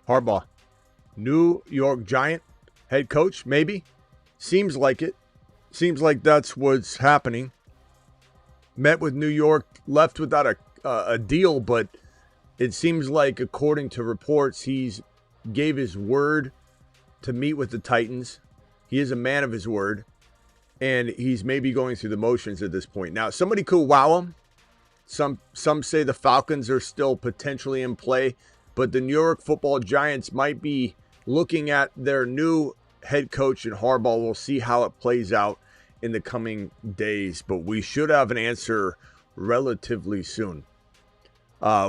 Harbaugh, New York Giant head coach, maybe. Seems like it. Seems like that's what's happening. Met with New York, left without a deal, but it seems like, according to reports, he's gave his word to meet with the Titans. He is a man of his word, and he's maybe going through the motions at this point. Now, somebody could wow him. Some say the Falcons are still potentially in play, but the New York Football Giants might be looking at their new head coach in Harbaugh. We'll see how it plays out in the coming days, but we should have an answer relatively soon.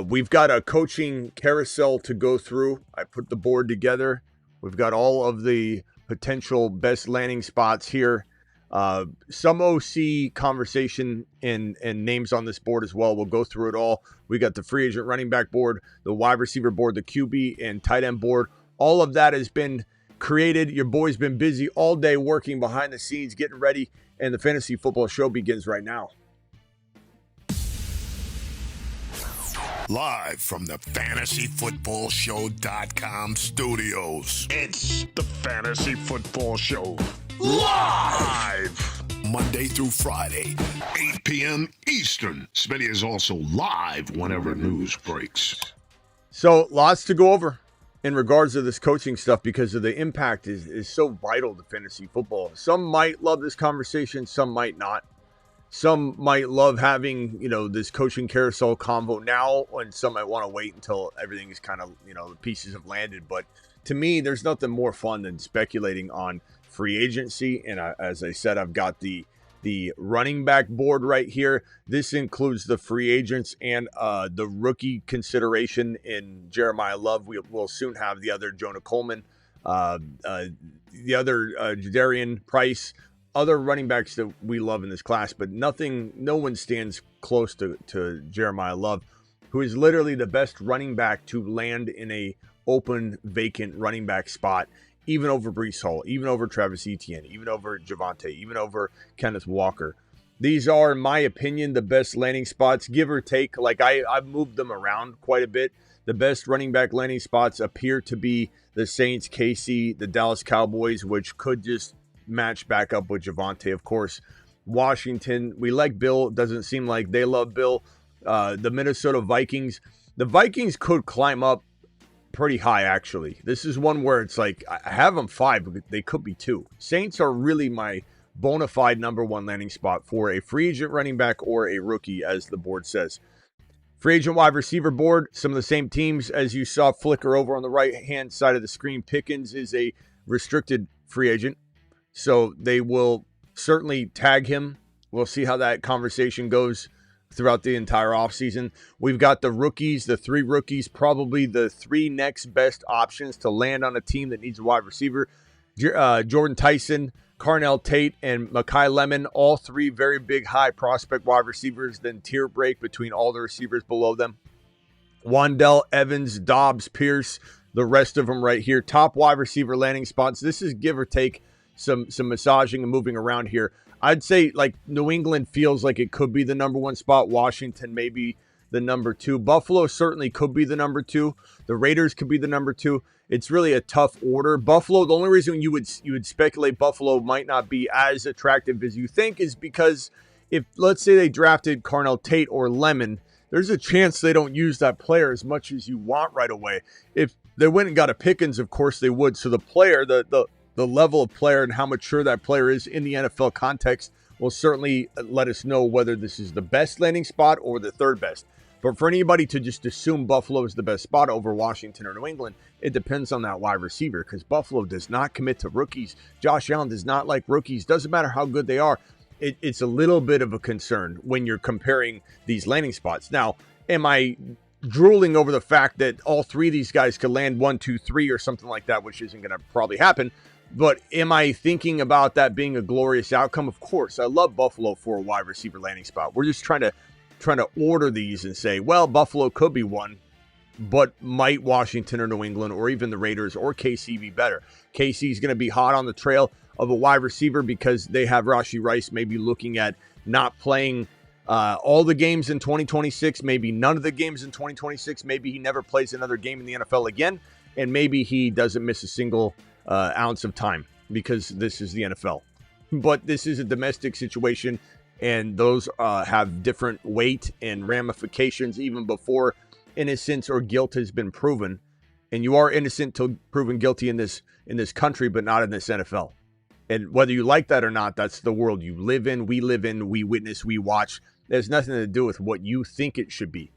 We've got a coaching carousel to go through. I put the board together. We've got all of the potential best landing spots here. Some OC conversation and names on this board as well. We'll go through it all. We got the free agent running back board, the wide receiver board, the QB and tight end board. All of that has been created. Your boy's been busy all day working behind the scenes, getting ready, and the fantasy football show begins right now. Live from the FantasyFootballShow.com studios. It's the Fantasy Football Show. Live! Monday through Friday, 8 p.m. Eastern. Smitty is also live whenever news breaks. So, lots to go over in regards to this coaching stuff because of the impact is so vital to fantasy football. Some might love this conversation, some might not. Some might love having, this coaching carousel convo now, and some might want to wait until everything is kind of, the pieces have landed. But to me, there's nothing more fun than speculating on free agency. And as I said, I've got the running back board right here. This includes the free agents and the rookie consideration in Jeremiah Love. We'll soon have the other Jonah Coleman, the other Jadarian Price, other running backs that we love in this class, but no one stands close to Jeremiah Love, who is literally the best running back to land in a open, vacant running back spot, even over Breece Hall, even over Travis Etienne, even over Javonte, even over Kenneth Walker. These are, in my opinion, the best landing spots, give or take. Like I've moved them around quite a bit. The best running back landing spots appear to be the Saints, KC, the Dallas Cowboys, which could just match back up with Javonte, of course. Washington, we like Bill. Doesn't seem like they love Bill. The Minnesota Vikings. The Vikings could climb up pretty high, actually. This is one where it's like, I have them 5, but they could be 2. Saints are really my bona fide number 1 landing spot for a free agent running back or a rookie, as the board says. Free agent wide receiver board, some of the same teams as you saw flicker over on the right-hand side of the screen. Pickens is a restricted free agent, so they will certainly tag him. We'll see how that conversation goes throughout the entire offseason. We've got the rookies, the 3 rookies, probably the 3 next best options to land on a team that needs a wide receiver. Jordan Tyson, Carnell Tate, and Mekhi Lemon, all 3 very big, high prospect wide receivers, then tier break between all the receivers below them. Wandell, Evans, Dobbs, Pierce, the rest of them right here. Top wide receiver landing spots. This is give or take some massaging and moving around here. I'd say like New England feels like it could be the number 1 spot. Washington maybe the number 2. Buffalo certainly could be the number 2. The Raiders could be the number 2. It's really a tough order. Buffalo, the only reason you would speculate Buffalo might not be as attractive as you think is because if, let's say, they drafted Carnell Tate or Lemon, there's a chance they don't use that player as much as you want right away. If they went and got a Pickens, of course they would. So the player, the level of player and how mature that player is in the NFL context will certainly let us know whether this is the best landing spot or the 3rd best. But for anybody to just assume Buffalo is the best spot over Washington or New England, it depends on that wide receiver because Buffalo does not commit to rookies. Josh Allen does not like rookies. Doesn't matter how good they are. It's a little bit of a concern when you're comparing these landing spots. Now, am I drooling over the fact that all 3 of these guys could land 1, 2, 3 or something like that, which isn't going to probably happen? But am I thinking about that being a glorious outcome? Of course. I love Buffalo for a wide receiver landing spot. We're just trying to order these and say, well, Buffalo could be 1, but might Washington or New England or even the Raiders or KC be better? KC is going to be hot on the trail of a wide receiver because they have Rashee Rice maybe looking at not playing all the games in 2026, maybe none of the games in 2026, maybe he never plays another game in the NFL again, and maybe he doesn't miss a single ounce of time because this is the NFL. But this is a domestic situation, and those have different weight and ramifications even before innocence or guilt has been proven. And you are innocent till proven guilty in this country, but not in this NFL. And whether you like that or not, that's the world you live in, we witness, we watch. It has nothing to do with what you think it should be.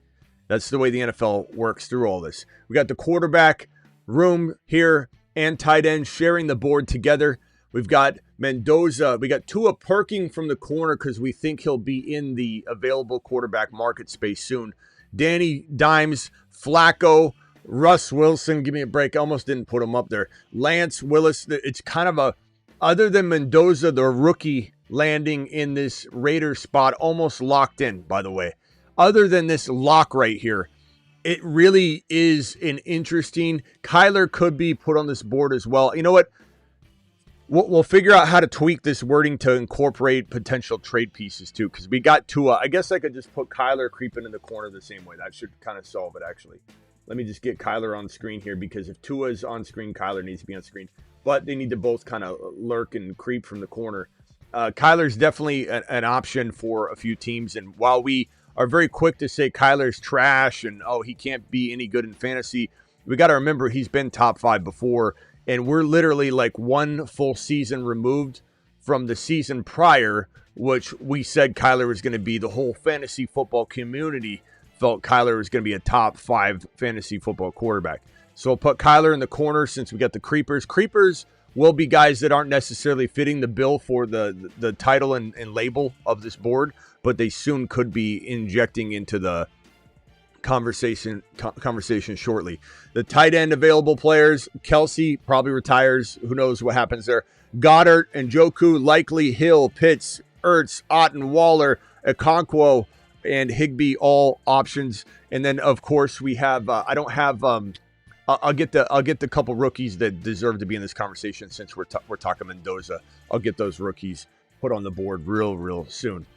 That's the way the NFL works through all this. We got the quarterback room here and tight end sharing the board together. We've got Mendoza. We got Tua perking from the corner because we think he'll be in the available quarterback market space soon. Danny Dimes, Flacco, Russ Wilson. Give me a break. I almost didn't put him up there. Lance Willis. It's kind of other than Mendoza, the rookie landing in this Raiders spot, almost locked in, by the way. Other than this lock right here, it really is an interesting. Kyler could be put on this board as well. You know what? We'll figure out how to tweak this wording to incorporate potential trade pieces too, because we got Tua. I guess I could just put Kyler creeping in the corner the same way. That should kind of solve it, actually. Let me just get Kyler on screen here, because if Tua is on screen, Kyler needs to be on screen. But they need to both kind of lurk and creep from the corner. Kyler's definitely an option for a few teams. And while we are very quick to say Kyler's trash and, oh, he can't be any good in fantasy, we got to remember he's been top 5 before. And we're literally like one full season removed from the season prior, which we said Kyler was going to be. The whole fantasy football community felt Kyler was going to be a top 5 fantasy football quarterback. So I'll put Kyler in the corner since we got the creepers. Creepers will be guys that aren't necessarily fitting the bill for the title and label of this board, but they soon could be injecting into the conversation shortly. The tight end available players, Kelsey probably retires. Who knows what happens there. Goddard and Njoku, likely Hill, Pitts, Ertz, Otten, Waller, Okonkwo, and Higbee, all options. And then of course we have I'll get the couple rookies that deserve to be in this conversation since we're talking Mendoza. I'll get those rookies put on the board real soon.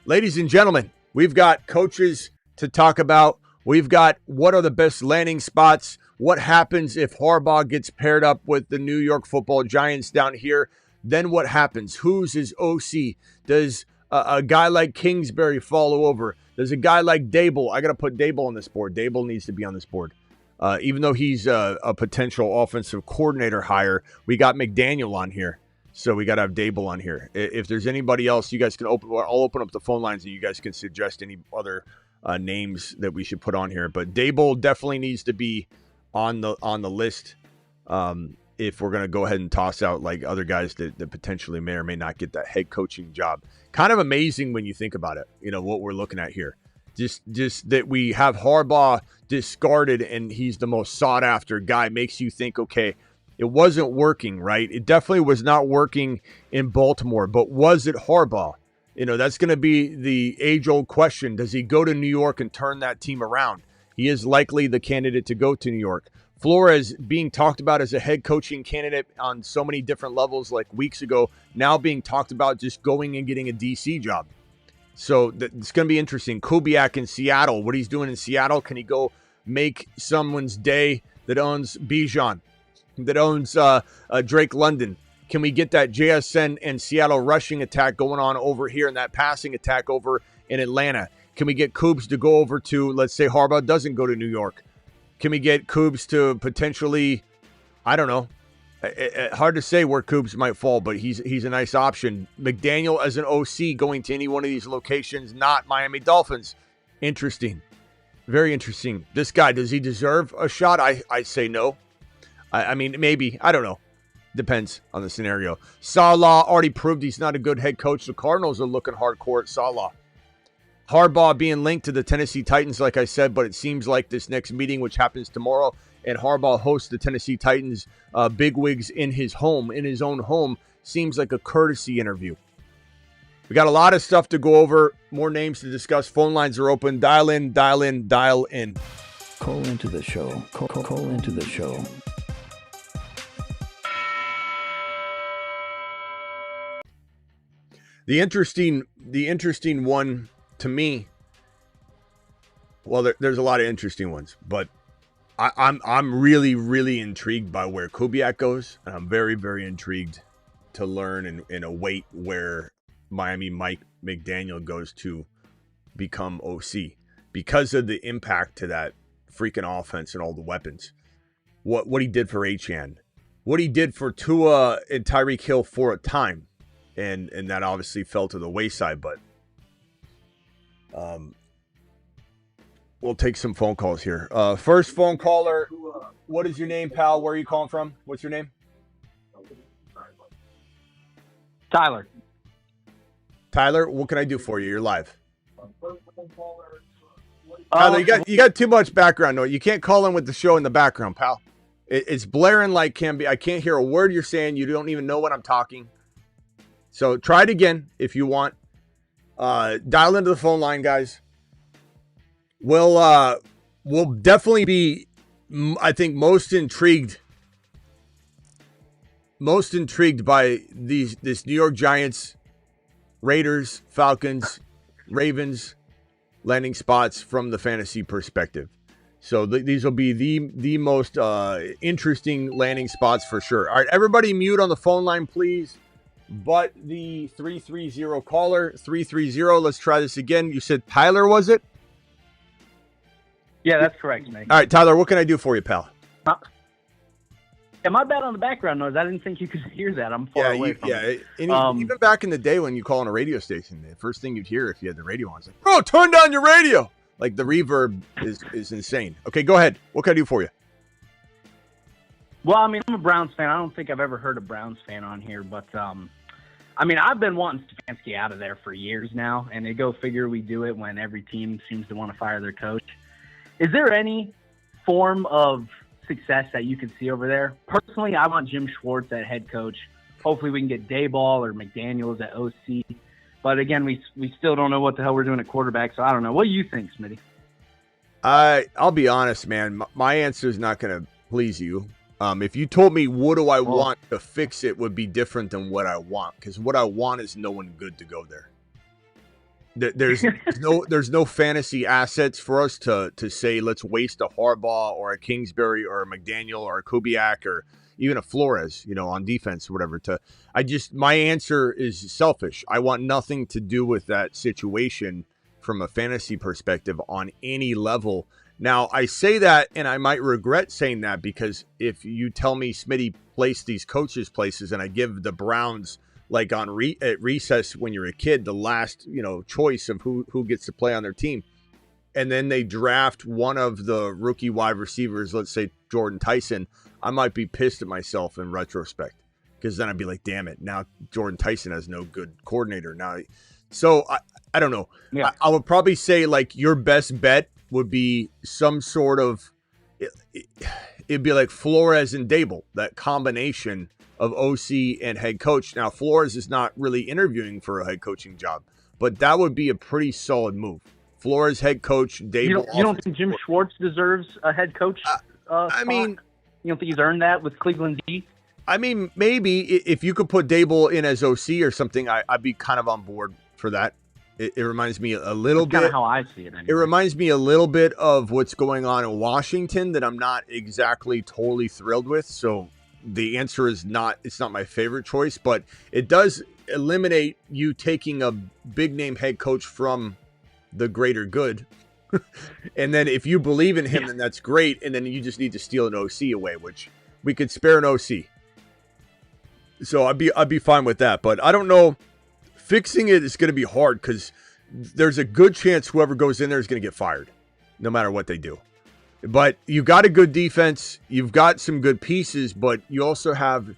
Ladies and gentlemen, we've got coaches to talk about. We've got what are the best landing spots. What happens if Harbaugh gets paired up with the New York Football Giants down here? Then what happens? Who's his OC? Does a guy like Kingsbury follow over? Does a guy like Dable? I got to put Dable on this board. Dable needs to be on this board. Even though he's a potential offensive coordinator hire, we got McDaniel on here. So we got to have Dable on here. If there's anybody else, you guys can I'll open up the phone lines and you guys can suggest any other names that we should put on here. But Dable definitely needs to be on the list if we're going to go ahead and toss out like other guys that potentially may or may not get that head coaching job. Kind of amazing when you think about it, what we're looking at here. Just that we have Harbaugh discarded and he's the most sought after guy makes you think, okay, it wasn't working, right? It definitely was not working in Baltimore, but was it Harbaugh? That's going to be the age-old question. Does he go to New York and turn that team around? He is likely the candidate to go to New York. Flores being talked about as a head coaching candidate on so many different levels like weeks ago, now being talked about just going and getting a DC job. So it's going to be interesting. Kubiak in Seattle, what he's doing in Seattle. Can he go make someone's day that owns Bijan, that owns Drake London? Can we get that JSN and Seattle rushing attack going on over here and that passing attack over in Atlanta? Can we get Coobs to go over to, let's say Harbaugh doesn't go to New York? Can we get Coobs to potentially, I don't know, hard to say where Coobs might fall, but he's a nice option. McDaniel as an OC going to any one of these locations, not Miami Dolphins. Interesting. Very interesting. This guy, does he deserve a shot? I say no. I mean, maybe. I don't know. Depends on the scenario. Salah already proved he's not a good head coach. The Cardinals are looking hardcore at Salah. Harbaugh being linked to the Tennessee Titans, like I said, but it seems like this next meeting, which happens tomorrow, and Harbaugh hosts the Tennessee Titans bigwigs in his own home, seems like a courtesy interview. We got a lot of stuff to go over, more names to discuss. Phone lines are open. Dial in. Call into the show. Call into the show. The interesting one to me, well, there's a lot of interesting ones, but I'm really, really intrigued by where Kubiak goes, and I'm very, very intrigued to learn and await where Miami Mike McDaniel goes to become OC because of the impact to that freaking offense and all the weapons. What he did for Achane, what he did for Tua and Tyreek Hill for a time, and that obviously fell to the wayside. But we'll take some phone calls here. First phone caller, what is your name, pal? Where are you calling from? What's your name? Tyler. Tyler, what can I do for you? You're live. Tyler, you got too much background noise. You can't call in with the show in the background, pal. It's blaring like can be. I can't hear a word you're saying. You don't even know what I'm talking. So try it again if you want. Dial into the phone line, guys. We'll definitely be, I think, most intrigued by this New York Giants, Raiders, Falcons, Ravens landing spots from the fantasy perspective. So these will be the most interesting landing spots for sure. All right, everybody mute on the phone line, please. But the 330 caller, 330, let's try this again. You said Tyler, was it? Yeah, that's correct, Nick. All right, Tyler, what can I do for you, pal? Yeah, my bad on the background noise. I didn't think you could hear that. I'm far away from it. And even back in the day when you call on a radio station, the first thing you'd hear if you had the radio on is like, bro, turn down your radio. Like the reverb is insane. Okay, go ahead. What can I do for you? Well, I mean, I'm a Browns fan. I don't think I've ever heard a Browns fan on here, but I mean, I've been wanting Stefanski out of there for years now, and they go figure we do it when every team seems to want to fire their coach. Is there any form of success that you can see over there? Personally, I want Jim Schwartz at head coach. Hopefully we can get Dayball or McDaniels at OC. But again, we still don't know what the hell we're doing at quarterback, so I don't know. What do you think, Smitty? I'll be honest, man. My answer is not going to please you. If you told me what do I want to fix it would be different than what I want, because what I want is no one good to go there. There's no fantasy assets for us to say let's waste a Harbaugh or a Kingsbury or a McDaniel or a Kubiak or even a Flores, on defense or whatever. My answer is selfish. I want nothing to do with that situation from a fantasy perspective on any level. Now, I say that, and I might regret saying that, because if you tell me Smitty placed these coaches places and I give the Browns, like at recess when you're a kid, the last, choice of who gets to play on their team, and then they draft one of the rookie wide receivers, let's say Jordan Tyson, I might be pissed at myself in retrospect, because then I'd be like, damn it, now Jordan Tyson has no good coordinator now. So I don't know. Yeah. I would probably say like your best bet would be some sort of, it'd be like Flores and Daboll, that combination of OC and head coach. Now, Flores is not really interviewing for a head coaching job, but that would be a pretty solid move. Flores head coach, Daboll. You don't think Jim Schwartz deserves a head coach? I mean, you don't think he's earned that with Cleveland D? I mean, maybe if you could put Daboll in as OC or something, I'd be kind of on board for that. It reminds me a little bit. That's kind of how I see it. Anyway. It reminds me a little bit of what's going on in Washington that I'm not exactly totally thrilled with. So the answer is not. It's not my favorite choice, but it does eliminate you taking a big name head coach from the greater good. And then if you believe in him, then that's great. And then you just need to steal an OC away, which we could spare an OC. So I'd be fine with that. But I don't know. Fixing it is going to be hard because there's a good chance whoever goes in there is going to get fired, no matter what they do. But you got a good defense. You've got some good pieces, but you also have,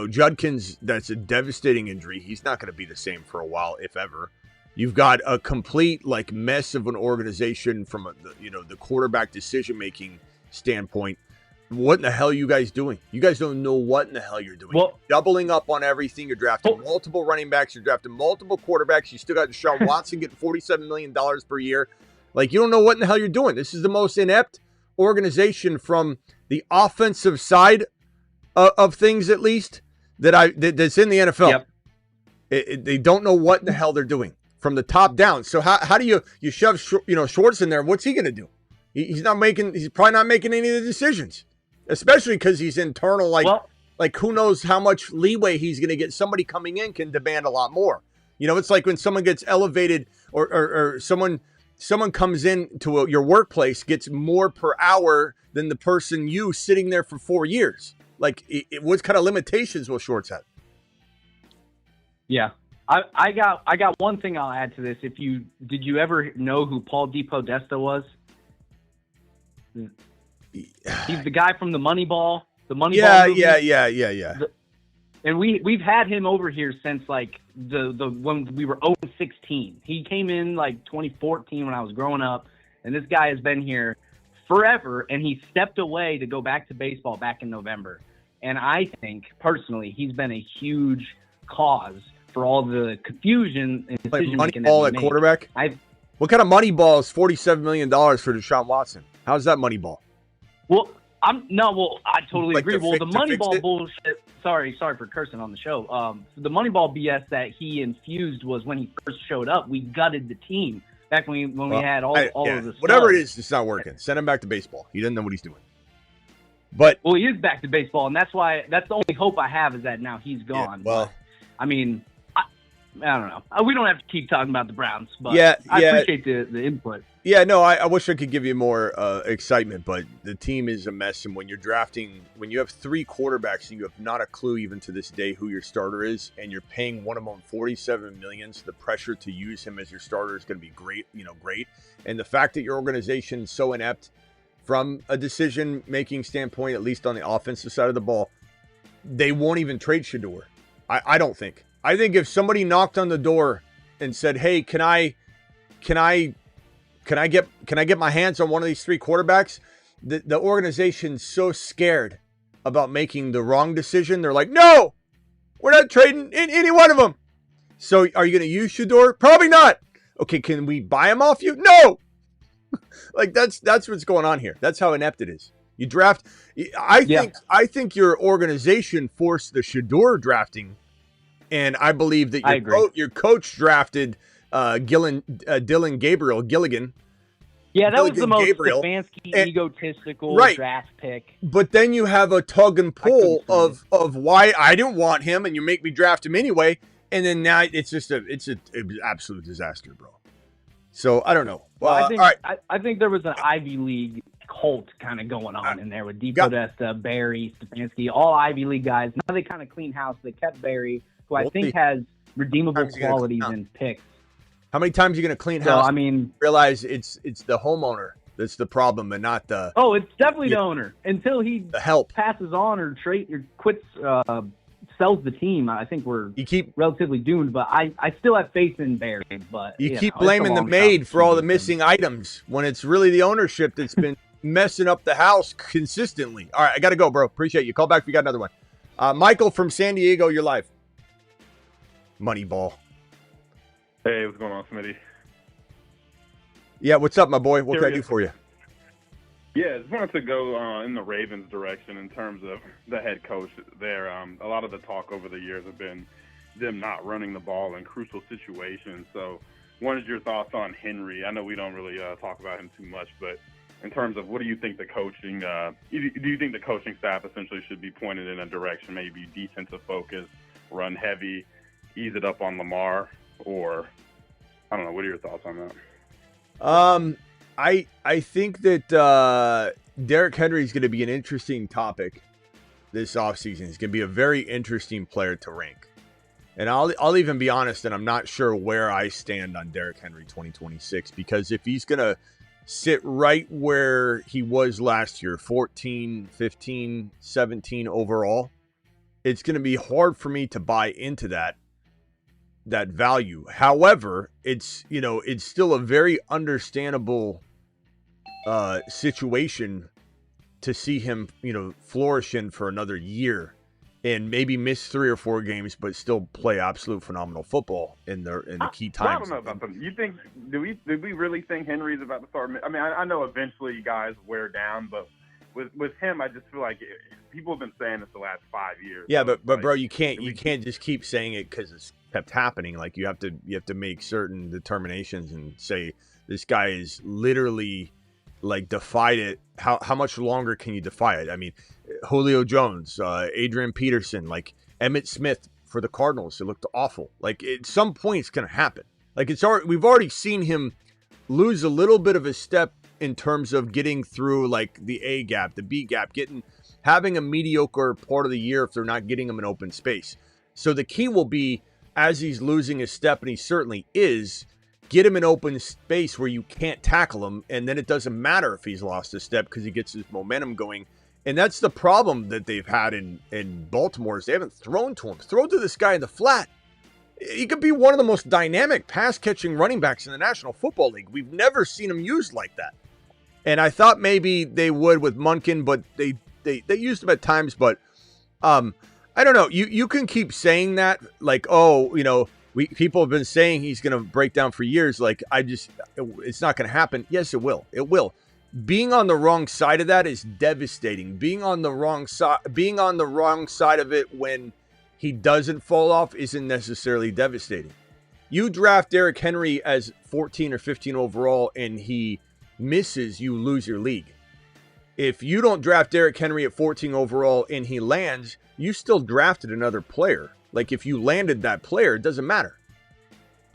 Judkins, that's a devastating injury. He's not going to be the same for a while, if ever. You've got a complete mess of an organization from the quarterback decision-making standpoint. What in the hell are you guys doing? You guys don't know what in the hell you're doing. Well, you're doubling up on everything. You're drafting multiple running backs. You're drafting multiple quarterbacks. You still got Deshaun Watson getting $47 million per year. You don't know what in the hell you're doing. This is the most inept organization from the offensive side of things, at least, that's in the NFL. Yep. They don't know what in the hell they're doing from the top down. So how do you shove Schwartz in there? What's he going to do? He's probably not making any of the decisions, especially because he's internal. Like who knows how much leeway he's going to get. Somebody coming in can demand a lot more. It's like when someone gets elevated or someone comes in to your workplace gets more per hour than the person sitting there for 4 years. Like what kind of limitations will Schwartz have? Yeah. I got one thing I'll add to this. Did you ever know who Paul DePodesta was? He's the guy from the Moneyball. The Moneyball movie. Yeah. And we've had him over here since like the when we were 0-16. He came in like 2014 when I was growing up, and this guy has been here forever. And he stepped away to go back to baseball back in November. And I think personally, he's been a huge cause for all the confusion and decision making. Moneyball at quarterback. What kind of Moneyball is $47 million for Deshaun Watson? How's that Moneyball? Well, I totally agree. The Moneyball bullshit. Sorry for cursing on the show. The Moneyball BS that he infused was when he first showed up. We gutted the team back when we had all of the whatever stuff. it is, it's not working. Send him back to baseball. He doesn't know what he's doing. But he is back to baseball, and that's the only hope I have is that now he's gone. Yeah, well, but, I mean, I don't know. We don't have to keep talking about the Browns, but I appreciate the input. Yeah, no, I wish I could give you more excitement, but the team is a mess. And when you're drafting, when you have 3 quarterbacks and you have not a clue even to this day who your starter is, and you're paying one of them $47 million, so the pressure to use him as your starter is going to be great. And the fact that your organization is so inept from a decision-making standpoint, at least on the offensive side of the ball, they won't even trade Shedeur. I don't think. I think if somebody knocked on the door and said, "Hey, can I get my hands on one of these 3 quarterbacks?" The organization's so scared about making the wrong decision. They're like, "No, we're not trading any one of them." So are you going to use Shedeur? Probably not. Okay, can we buy him off you? No. Like that's what's going on here. That's how inept it is. You draft. I think your organization forced the Shedeur drafting, and I believe that your coach drafted Gilligan. Yeah, that was the most Gabriel. Stefanski egotistical draft pick. But then you have a tug and pull of why I didn't want him, and you make me draft him anyway. And then now it's just an absolute disaster, bro. So I don't know. Well, all right. I think there was an Ivy League cult kind of going on in there with DePodesta, Barry, Stefanski, all Ivy League guys. Now they kind of clean house. They kept Barry, who I think has redeemable qualities in picks. How many times are you going to clean house? I mean, realize it's the homeowner that's the problem and not the. Oh, it's definitely the owner until he help passes on or quits, sells the team. I think we're relatively doomed. But I still have faith in Barry. But you keep blaming the maid for all the missing items when it's really the ownership that's been messing up the house consistently. All right, I got to go, bro. Appreciate you. Call back if you got another one. Michael from San Diego, you're live. Moneyball. Hey, what's going on, Smitty? Yeah, what's up, my boy? What can I do for you? Yeah, just wanted to go in the Ravens' direction in terms of the head coach there. A lot of the talk over the years have been them not running the ball in crucial situations. So wanted your thoughts on Henry. I know we don't really talk about him too much, but in terms of what do you think the coaching do you think the coaching staff essentially should be pointed in a direction, maybe defensive focus, run heavy, ease it up on Lamar, or I don't know. What are your thoughts on that? I think that Derrick Henry is going to be an interesting topic this offseason. He's going to be a very interesting player to rank. And I'll even be honest, and I'm not sure where I stand on Derrick Henry 2026, because if he's going to sit right where he was last year, 14, 15, 17 overall, it's going to be hard for me to buy into that value. However, it's still a very understandable situation to see him, flourish in for another year and maybe miss 3 or 4 games, but still play absolute phenomenal football in the key times. I don't know about them. You think? Do we really think Henry's about to start? I mean, I know eventually guys wear down, but with him, I just feel like people have been saying this the last 5 years. Yeah, so but like, bro, you can't just keep saying it because it's kept happening. Like you have to make certain determinations and say this guy is literally like defied it. How much longer can you defy it? I mean, Julio Jones, Adrian Peterson, like Emmitt Smith for the Cardinals, it looked awful. Like at some point it's gonna happen. Like we've already seen him lose a little bit of a step in terms of getting through like the A gap, the B gap, having a mediocre part of the year if they're not getting him in open space. So the key will be, as he's losing a step, and he certainly is, get him in open space where you can't tackle him, and then it doesn't matter if he's lost a step because he gets his momentum going. And that's the problem that they've had in Baltimore is they haven't thrown to him. Throw to this guy in the flat. He could be one of the most dynamic pass-catching running backs in the National Football League. We've never seen him used like that. And I thought maybe they would with Munkin, but they used him at times. But I don't know. You can keep saying that, like, oh, you know, people have been saying he's going to break down for years. Like, it's not going to happen. Yes, it will. It will. Being on the wrong side of that is devastating. Being on the wrong side of it when he doesn't fall off isn't necessarily devastating. You draft Derrick Henry as 14 or 15 overall and he misses, you lose your league. If you don't draft Derrick Henry at 14 overall and he lands, you still drafted another player. Like if you landed that player, it doesn't matter.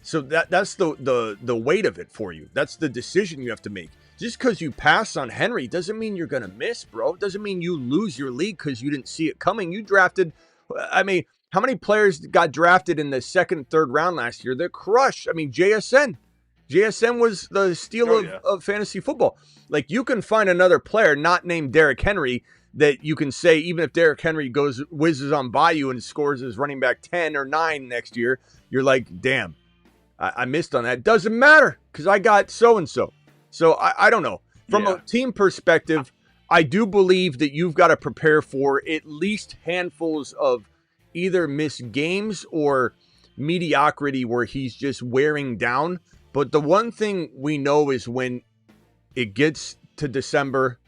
So that's the weight of it for you. That's the decision you have to make. Just because you pass on Henry doesn't mean you're going to miss, bro. It doesn't mean you lose your league because you didn't see it coming. You drafted, I mean, how many players got drafted in the second, third round last year? They're crushed. I mean, JSN was the steal of fantasy football. Like you can find another player not named Derrick Henry that you can say, even if Derrick Henry whizzes on by you and scores as running back 10 or 9 next year, you're like, damn, I missed on that. Doesn't matter because I got so-and-so. So I don't know. From a team perspective, I do believe that you've got to prepare for at least handfuls of either missed games or mediocrity where he's just wearing down. But the one thing we know is when it gets to December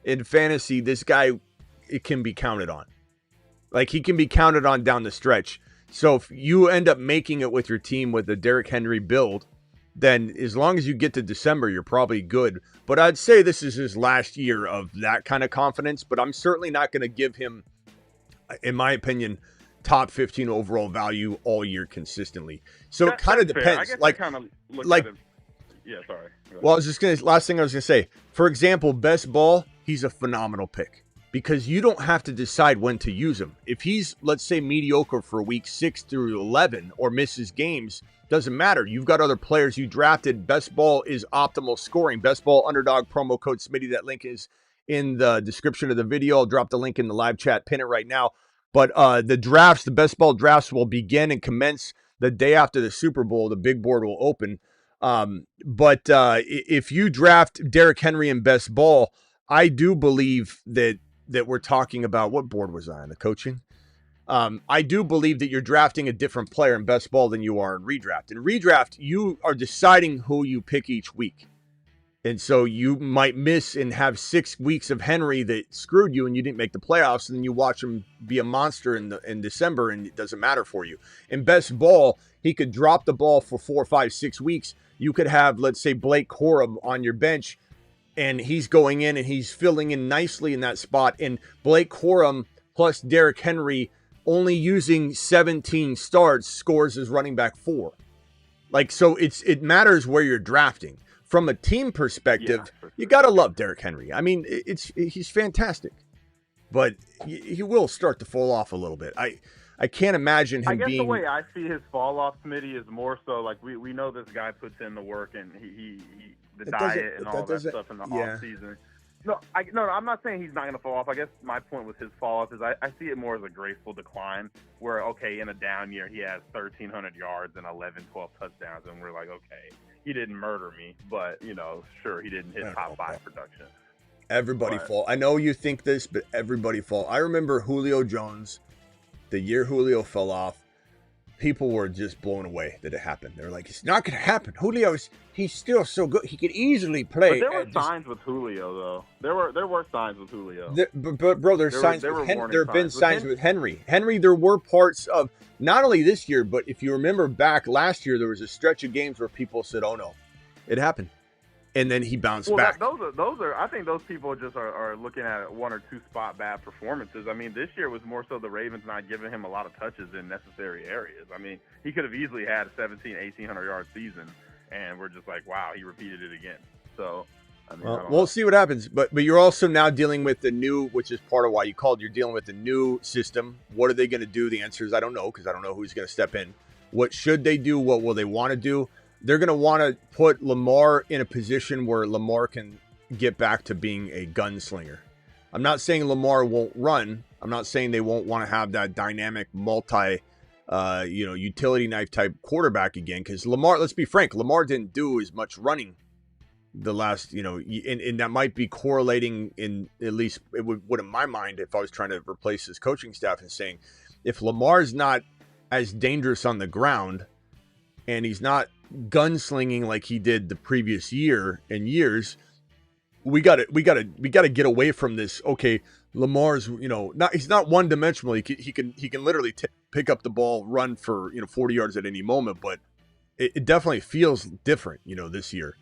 in fantasy, this guy, it can be counted on. Like he can be counted on down the stretch. So if you end up making it with your team with the Derrick Henry build, then as long as you get to December, you're probably good. But I'd say this is his last year of that kind of confidence. But I'm certainly not going to give him, in my opinion, top 15 overall value all year consistently. So it kind of depends. Like, kind of look at it. Yeah, sorry. Well, last thing I was going to say, for example, best ball, he's a phenomenal pick because you don't have to decide when to use him. If he's, let's say, mediocre for week 6 through 11 or misses games, doesn't matter. You've got other players you drafted. Best ball is optimal scoring. Best ball underdog promo code Smitty. That link is in the description of the video. I'll drop the link in the live chat, pin it right now. But the best ball drafts will begin and commence the day after the Super Bowl. The big board will open. But if you draft Derrick Henry in best ball, I do believe that we're talking about, what board was I on? The coaching? I do believe that you're drafting a different player in best ball than you are in redraft. In redraft, you are deciding who you pick each week. And so you might miss and have 6 weeks of Henry that screwed you and you didn't make the playoffs. And then you watch him be a monster in December and it doesn't matter for you. In best ball, he could drop the ball for 4, 5, 6 weeks. You could have, let's say, Blake Corum on your bench and he's going in and he's filling in nicely in that spot. And Blake Corum plus Derrick Henry only using 17 starts scores as running back 4. Like, so it matters where you're drafting. From a team perspective, you got to love Derrick Henry. I mean, he's fantastic, but he will start to fall off a little bit. I can't imagine him being. The way I see his fall off, Smitty, is more so like we know this guy puts in the work and he the diet and all that stuff in the off season. No, I'm not saying he's not going to fall off. I guess my point with his fall off is I see it more as a graceful decline where, okay, in a down year, he has 1,300 yards and 11, 12 touchdowns, and we're like, okay, he didn't murder me, but, sure, he didn't hit top 5 production. Everybody fall. I know you think this, but everybody fall. I remember Julio Jones, the year Julio fell off, people were just blown away that it happened. They're like, it's not going to happen. He's still so good. He could easily play. But there were signs with Julio, though. There were signs with Julio. But bro, there have been signs with Henry. There were parts of not only this year, but if you remember back last year, there was a stretch of games where people said, "Oh no, it happened," and then he bounced back. Those are. I think those people just are looking at one or two spot bad performances. I mean, this year was more so the Ravens not giving him a lot of touches in necessary areas. I mean, he could have easily had a 1,800 yard season, and we're just like, wow, he repeated it again. So, I mean, we'll see what happens. But you're also now dealing with the new, which is part of why you called. You're dealing with the new system. What are they going to do? The answer is I don't know, because I don't know who's going to step in. What should they do? What will they want to do? They're going to want to put Lamar in a position where Lamar can get back to being a gunslinger. I'm not saying Lamar won't run. I'm not saying they won't want to have that dynamic utility knife type quarterback again. Because Lamar, let's be frank, Lamar didn't do as much running the last, and that might be correlating in, at least it would in my mind, if I was trying to replace his coaching staff, and saying, if Lamar's not as dangerous on the ground and he's not gunslinging like he did the previous year and years, we got to get away from this. Okay, Lamar's, he's not one dimensional. He can literally pick up the ball, run for 40 yards at any moment, but it definitely feels different, this year.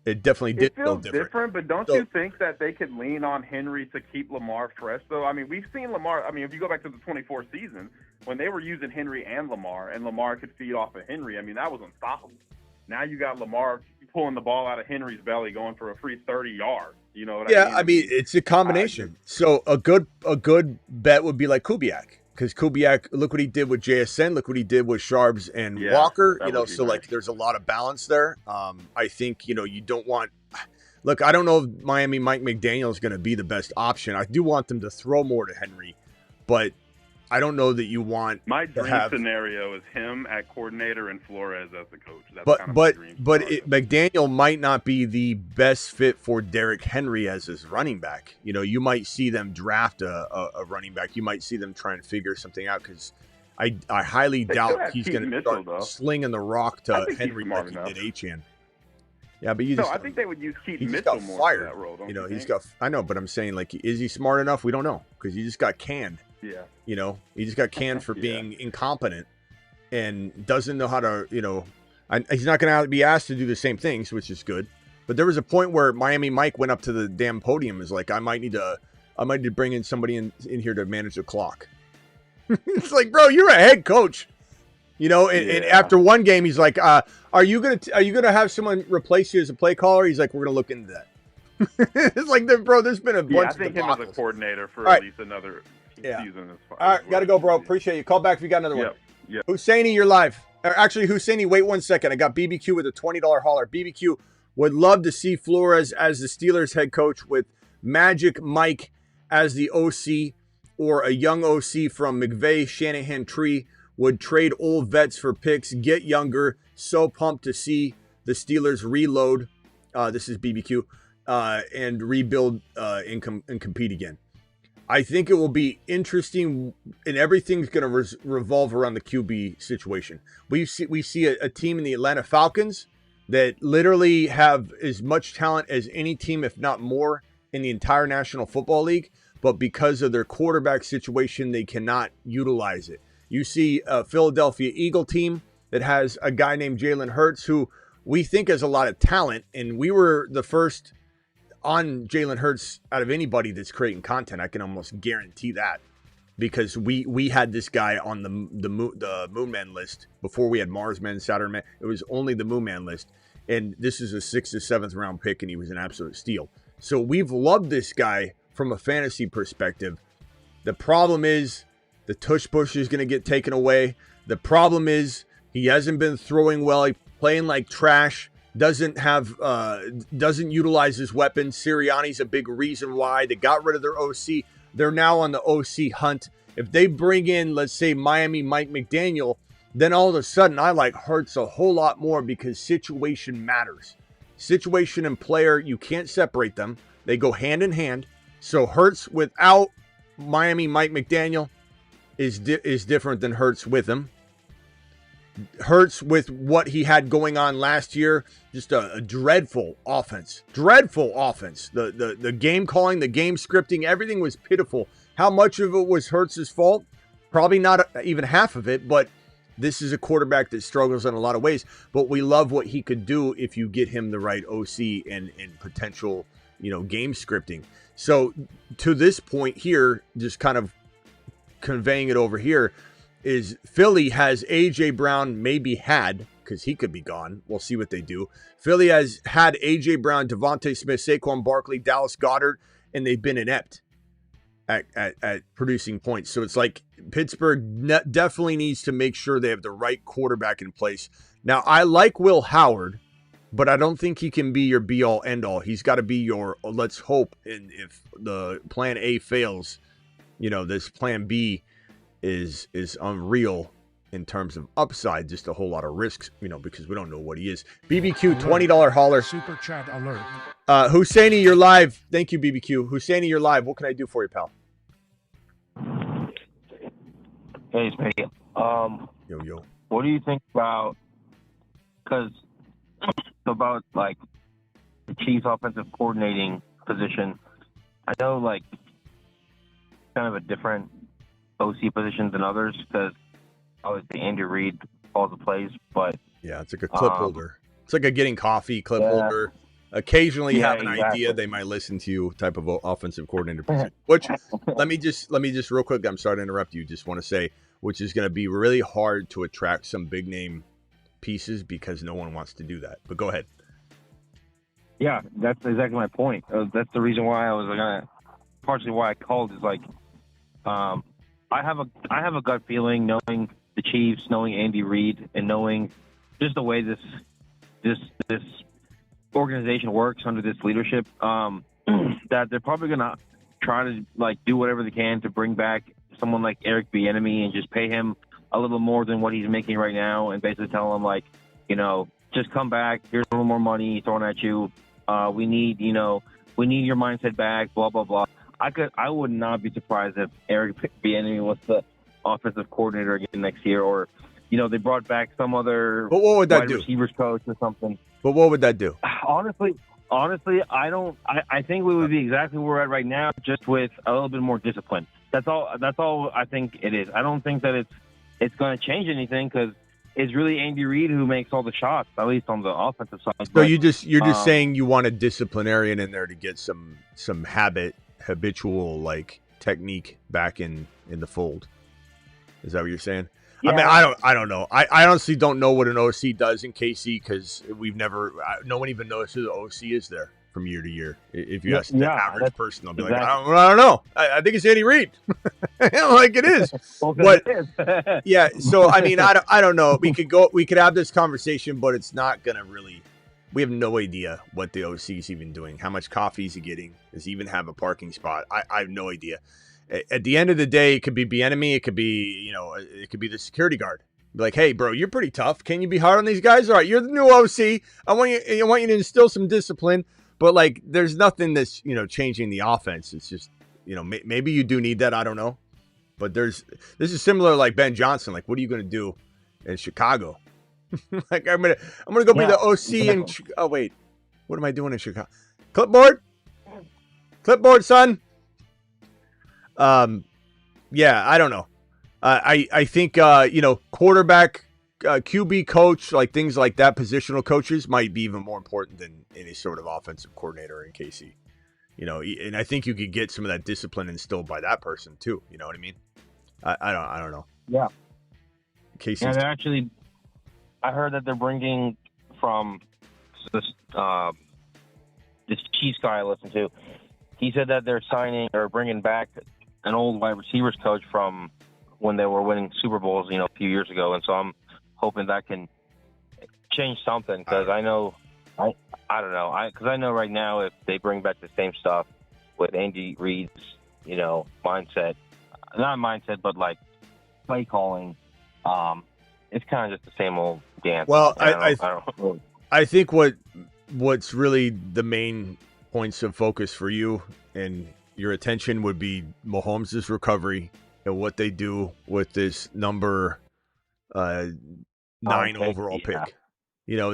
It definitely did feel different. But don't you think that they could lean on Henry to keep Lamar fresh, though? I mean, we've seen Lamar. I mean, if you go back to the 24 season, when they were using Henry and Lamar could feed off of Henry, I mean, that was unstoppable. Now you got Lamar pulling the ball out of Henry's belly, going for a free 30 yards. You know what I mean? Yeah, I mean, it's a combination. So a good bet would be like Kubiak. Because Kubiak, look what he did with JSN, look what he did with Sharps and Walker. So nice. Like there's a lot of balance there. I think, you don't want – look, I don't know if Miami Mike McDaniel is going to be the best option. I do want them to throw more to Henry, but I don't know that you want – my dream scenario is him at coordinator and Flores as the coach. That's McDaniel might not be the best fit for Derrick Henry as his running back. You might see them draft a running back. You might see them try and figure something out, because I highly doubt he's going to start slinging the rock to Henry like he did Achane. Yeah, but I think they would use Keaton Mitchell more for that role. I know, but I'm saying, like, is he smart enough? We don't know, because he just got canned. Yeah. He just got canned for being incompetent and doesn't know how to, he's not going to be asked to do the same things, which is good. But there was a point where Miami Mike went up to the damn podium, is like, I might need to bring in somebody in here to manage the clock. It's like, bro, you're a head coach, and after one game, he's like, are you going to have someone replace you as a play caller? He's like, we're going to look into that. It's like, bro, there's been a bunch of I think him as a coordinator for at least another season is fine. All right, got to go, bro. Appreciate you. Call back if you got another one. Yep. Husseini, you're live. Actually, Husseini, wait 1 second. I got BBQ with a $20 hauler. BBQ would love to see Flores as the Steelers head coach with Magic Mike as the OC, or a young OC from McVay Shanahan tree. Would trade old vets for picks, get younger. So pumped to see the Steelers reload. This is BBQ. And rebuild and compete again. I think it will be interesting, and everything's going to revolve around the QB situation. We see a team in the Atlanta Falcons that literally have as much talent as any team, if not more, in the entire National Football League, but because of their quarterback situation, they cannot utilize it. You see a Philadelphia Eagle team that has a guy named Jalen Hurts, who we think has a lot of talent, and we were the first on Jalen Hurts out of anybody that's creating content. I can almost guarantee that, because we had this guy on the Moon Man list before we had Mars Men, Saturn Man. It was only the Moon Man list, and this is a 6th or 7th round pick, and he was an absolute steal. So we've loved this guy from a fantasy perspective. The problem is the tush push is going to get taken away. The problem is he hasn't been throwing well. He's playing like trash. Doesn't utilize his weapons. Sirianni's a big reason why they got rid of their OC. They're now on the OC hunt. If they bring in, let's say, Miami Mike McDaniel, then all of a sudden I like Hurts a whole lot more, because situation matters. Situation and player, you can't separate them. They go hand in hand. So Hurts without Miami Mike McDaniel is different than Hurts with him. Hurts with what he had going on last year, just a dreadful offense. Dreadful offense. The game calling, the game scripting, everything was pitiful. How much of it was Hurts' fault? Probably not even half of it, but this is a quarterback that struggles in a lot of ways. But we love what he could do if you get him the right OC and potential, game scripting. So to this point here, just kind of conveying it over here, is Philly has A.J. Brown because he could be gone. We'll see what they do. Philly has had A.J. Brown, Devontae Smith, Saquon Barkley, Dallas Goedert, and they've been inept at producing points. So it's like Pittsburgh definitely needs to make sure they have the right quarterback in place. Now, I like Will Howard, but I don't think he can be your be-all, end-all. He's got to be your let's hope, and if the plan A fails, this plan B is unreal in terms of upside, just a whole lot of risks, because we don't know what he is. BBQ, $20 hauler. Super chat alert. Husseini, you're live. Thank you, BBQ. Husseini, you're live. What can I do for you, pal? Hey, Smitty. Yo. What do you think about like the Chiefs' offensive coordinating position? I know kind of a different OC positions than others because obviously Andy Reid calls the plays, but yeah, it's like a clip holder. It's like a getting coffee clip holder. Occasionally have an idea, they might listen to you type of offensive coordinator position. Which let me just real quick, I'm sorry to interrupt you. Just want to say, which is going to be really hard to attract some big name pieces because no one wants to do that. But go ahead. Yeah, that's exactly my point. That's the reason why I was partially why I called is I have a gut feeling, knowing the Chiefs, knowing Andy Reid, and knowing just the way this organization works under this leadership, that they're probably gonna try to do whatever they can to bring back someone like Eric Bieniemy and just pay him a little more than what he's making right now, and basically tell him just come back. Here's a little more money thrown at you. We need your mindset back. Blah blah blah. I would not be surprised if Eric Bieniemy was the offensive coordinator again next year, or they brought back some other but what would that wide do? Receivers coach or something. But what would that do? Honestly, I don't. I think we would be exactly where we're at right now, just with a little bit more discipline. That's all I think it is. I don't think that it's going to change anything because it's really Andy Reid who makes all the shots, at least on the offensive side. So you're just saying you want a disciplinarian in there to get some habitual technique back in the fold. Is that what you're saying? Yeah. I mean, I don't know. I honestly don't know what an OC does in KC because no one even knows who the OC is there from year to year. If you ask the average person, they'll be exactly. I don't know. I think it's Andy Reid. It is. But yeah. So I mean, I don't know. We could have this conversation, but it's not gonna really. We have no idea what the OC is even doing. How much coffee is he getting? Does he even have a parking spot? I have no idea. At the end of the day, it could be Bieniemy. It could be, it could be the security guard. Be like, hey, bro, you're pretty tough. Can you be hard on these guys? All right, you're the new OC. I want you to instill some discipline. But there's nothing that's changing the offense. It's just maybe you do need that. I don't know. But this is similar like Ben Johnson. What are you going to do in Chicago? I'm gonna go be the OC in. Oh wait, what am I doing in Chicago? Clipboard, son. Yeah, I don't know. I think quarterback, QB coach, things like that, positional coaches might be even more important than any sort of offensive coordinator in KC. And I think you could get some of that discipline instilled by that person too. You know what I mean? I don't know. Yeah. KC. And actually, I heard that they're bringing from this Chiefs guy I listened to. He said that they're signing or bringing back an old wide receivers coach from when they were winning Super Bowls, a few years ago. And so I'm hoping that can change something because I know, I don't know. Because I know right now if they bring back the same stuff with Andy Reid's, mindset, not mindset, but play calling, it's kind of just the same old dance. Well, I think what's really the main points of focus for you and your attention would be Mahomes' recovery and what they do with this number 9 Okay, overall yeah. pick.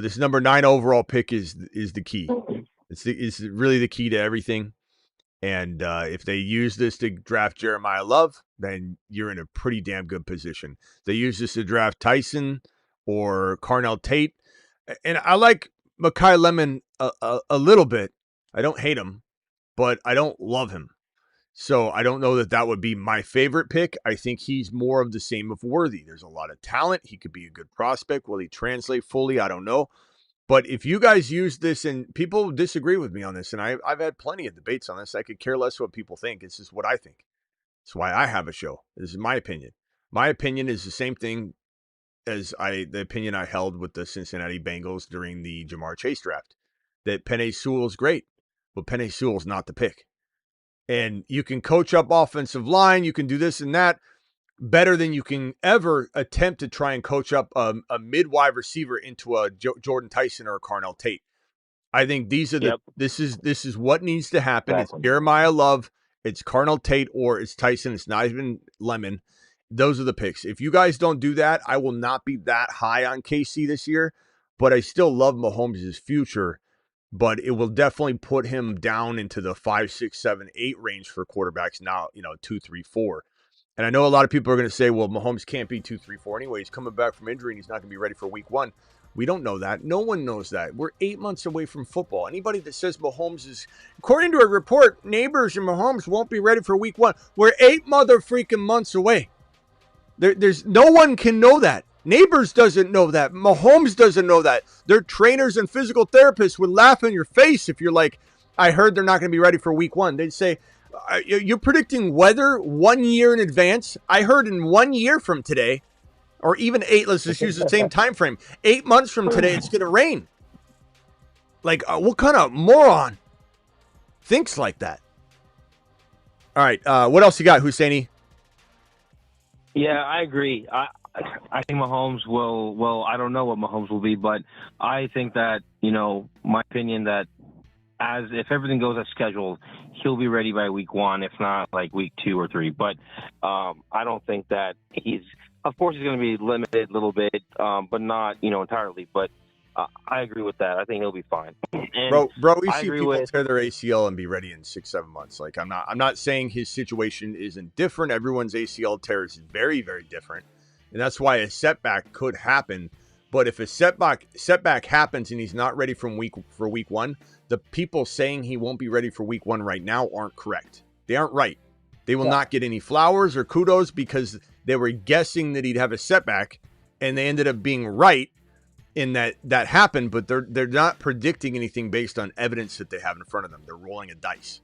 This number 9 overall pick is the key. It's really the key to everything. And if they use this to draft Jeremiah Love, then you're in a pretty damn good position. If they use this to draft Tyson or Carnell Tate. And I like Mekhi Lemon a little bit. I don't hate him, but I don't love him. So I don't know that would be my favorite pick. I think he's more of the same of Worthy. There's a lot of talent. He could be a good prospect. Will he translate fully? I don't know. But if you guys use this, and people disagree with me on this, and I've had plenty of debates on this, I could care less what people think. It's just what I think. It's why I have a show. This is my opinion. My opinion is the same thing as the opinion I held with the Cincinnati Bengals during the Jamar Chase draft, that Penei Sewell is great, but Penei Sewell's not the pick. And you can coach up offensive line, you can do this and that better than you can ever attempt to try and coach up a mid-wide receiver into a Jordan Tyson or a Carnell Tate. I think these are this is what needs to happen. Exactly. It's Jeremiah Love, it's Carnell Tate, or it's Tyson. It's not even Lemon. Those are the picks. If you guys don't do that, I will not be that high on KC this year, but I still love Mahomes' future. But it will definitely put him down into the 5, 6, 7, 8 range for quarterbacks now, 2, 3, 4. And I know a lot of people are going to say, well, Mahomes can't be 2, 3, 4 anyway. He's coming back from injury and he's not going to be ready for week 1. We don't know that. No one knows that. We're 8 months away from football. Anybody that says Mahomes is, according to a report, Neighbors and Mahomes won't be ready for week 1. We're 8 freaking months away. There's no one can know that. Neighbors doesn't know that. Mahomes doesn't know that. Their trainers and physical therapists would laugh in your face if you're like, I heard they're not going to be ready for week 1. They'd say, you're predicting weather 1 year in advance. I heard in 1 year from today, or even 8, let's just use the same time frame. 8 months from today, it's going to rain. Like, what kind of moron thinks like that? All right, what else you got, Husseini? Yeah, I agree. I think Mahomes will. Well, I don't know what Mahomes will be, but I think that my opinion that if everything goes as scheduled, he'll be ready by week 1, if not like week 2 or 3. But I don't think that he's. Of course, he's going to be limited a little bit, but not entirely. But I agree with that. I think he'll be fine. And bro, we see people tear their ACL and be ready in 6, 7 months. Like I'm not saying his situation isn't different. Everyone's ACL tear is very, very different. And that's why a setback could happen. But if a setback happens and he's not ready for week 1, the people saying he won't be ready for week 1 right now aren't correct. They aren't right. They will not get any flowers or kudos because they were guessing that he'd have a setback, and they ended up being right in that happened. But they're not predicting anything based on evidence that they have in front of them. They're rolling a dice.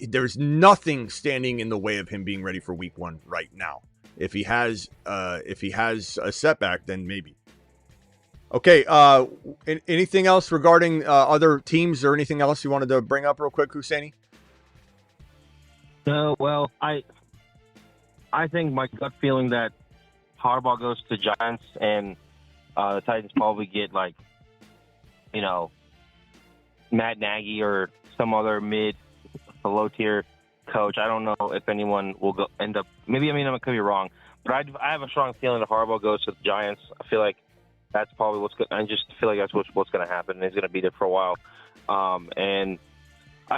There's nothing standing in the way of him being ready for week 1 right now. If he has a setback, then maybe. Okay. Anything else regarding other teams or anything else you wanted to bring up real quick, Husseini? No. Well, I think my gut feeling that Harbaugh goes to Giants and the Titans probably get Matt Nagy or some other low tier coach. I don't know if anyone will end up. Maybe I could be wrong, but I have a strong feeling that Harbaugh goes to the Giants. I feel like that's probably what's. I just feel like that's what's going to happen. He's going to be there for a while, and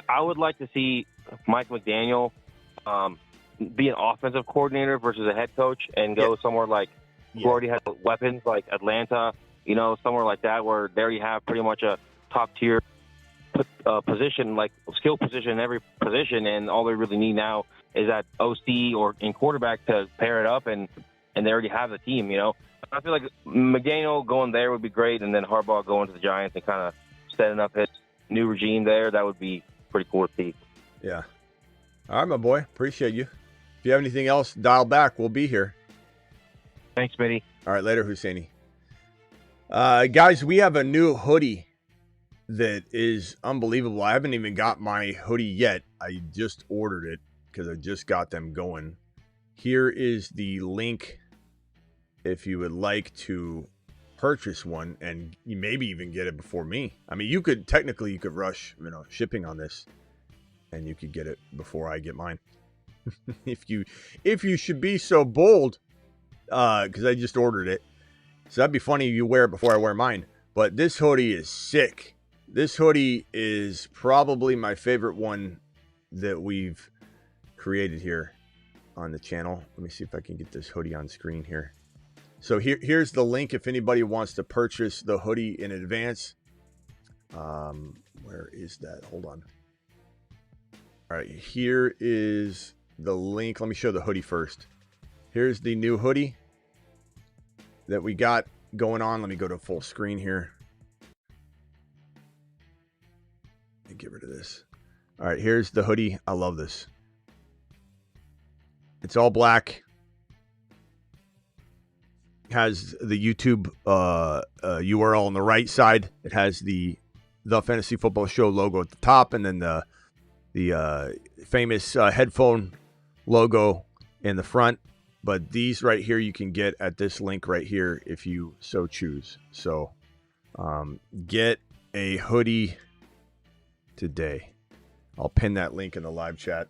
I would like to see Mike McDaniel be an offensive coordinator versus a head coach, and go somewhere like who already has weapons like Atlanta, somewhere like that where there you have pretty much a top tier position, like skill position in every position, and all they really need now is that OC or in quarterback to pair it up, and they already have the team. I feel like McDaniel going there would be great, and then Harbaugh going to the Giants and kind of setting up his new regime there. That would be pretty cool to see. Yeah. All right, my boy. Appreciate you. If you have anything else, dial back. We'll be here. Thanks, Smitty. All right, later, Husseini. Guys, we have a new hoodie that is unbelievable. I haven't even got my hoodie yet. I just ordered it because I just got them going. Here is the link if you would like to purchase one, and you maybe even get it before me. You could rush, shipping on this, and you could get it before I get mine. if you should be so bold, because I just ordered it. So that'd be funny if you wear it before I wear mine. But this hoodie is sick. This hoodie is probably my favorite one that we've created here on the channel. Let me see if I can get this hoodie on screen here. So here's the link if anybody wants to purchase the hoodie in advance. Where is that? Hold on. All right, here is the link. Let me show the hoodie first. Here's the new hoodie that we got going on. Let me go to full screen here. Let me get rid of this. All right, here's the hoodie. I love this. It's all black. Has the YouTube URL on the right side. It has the Fantasy Football Show logo at the top, and then the famous headphone logo in the front. But these right here you can get at this link right here if you so choose. So get a hoodie today. I'll pin that link in the live chat.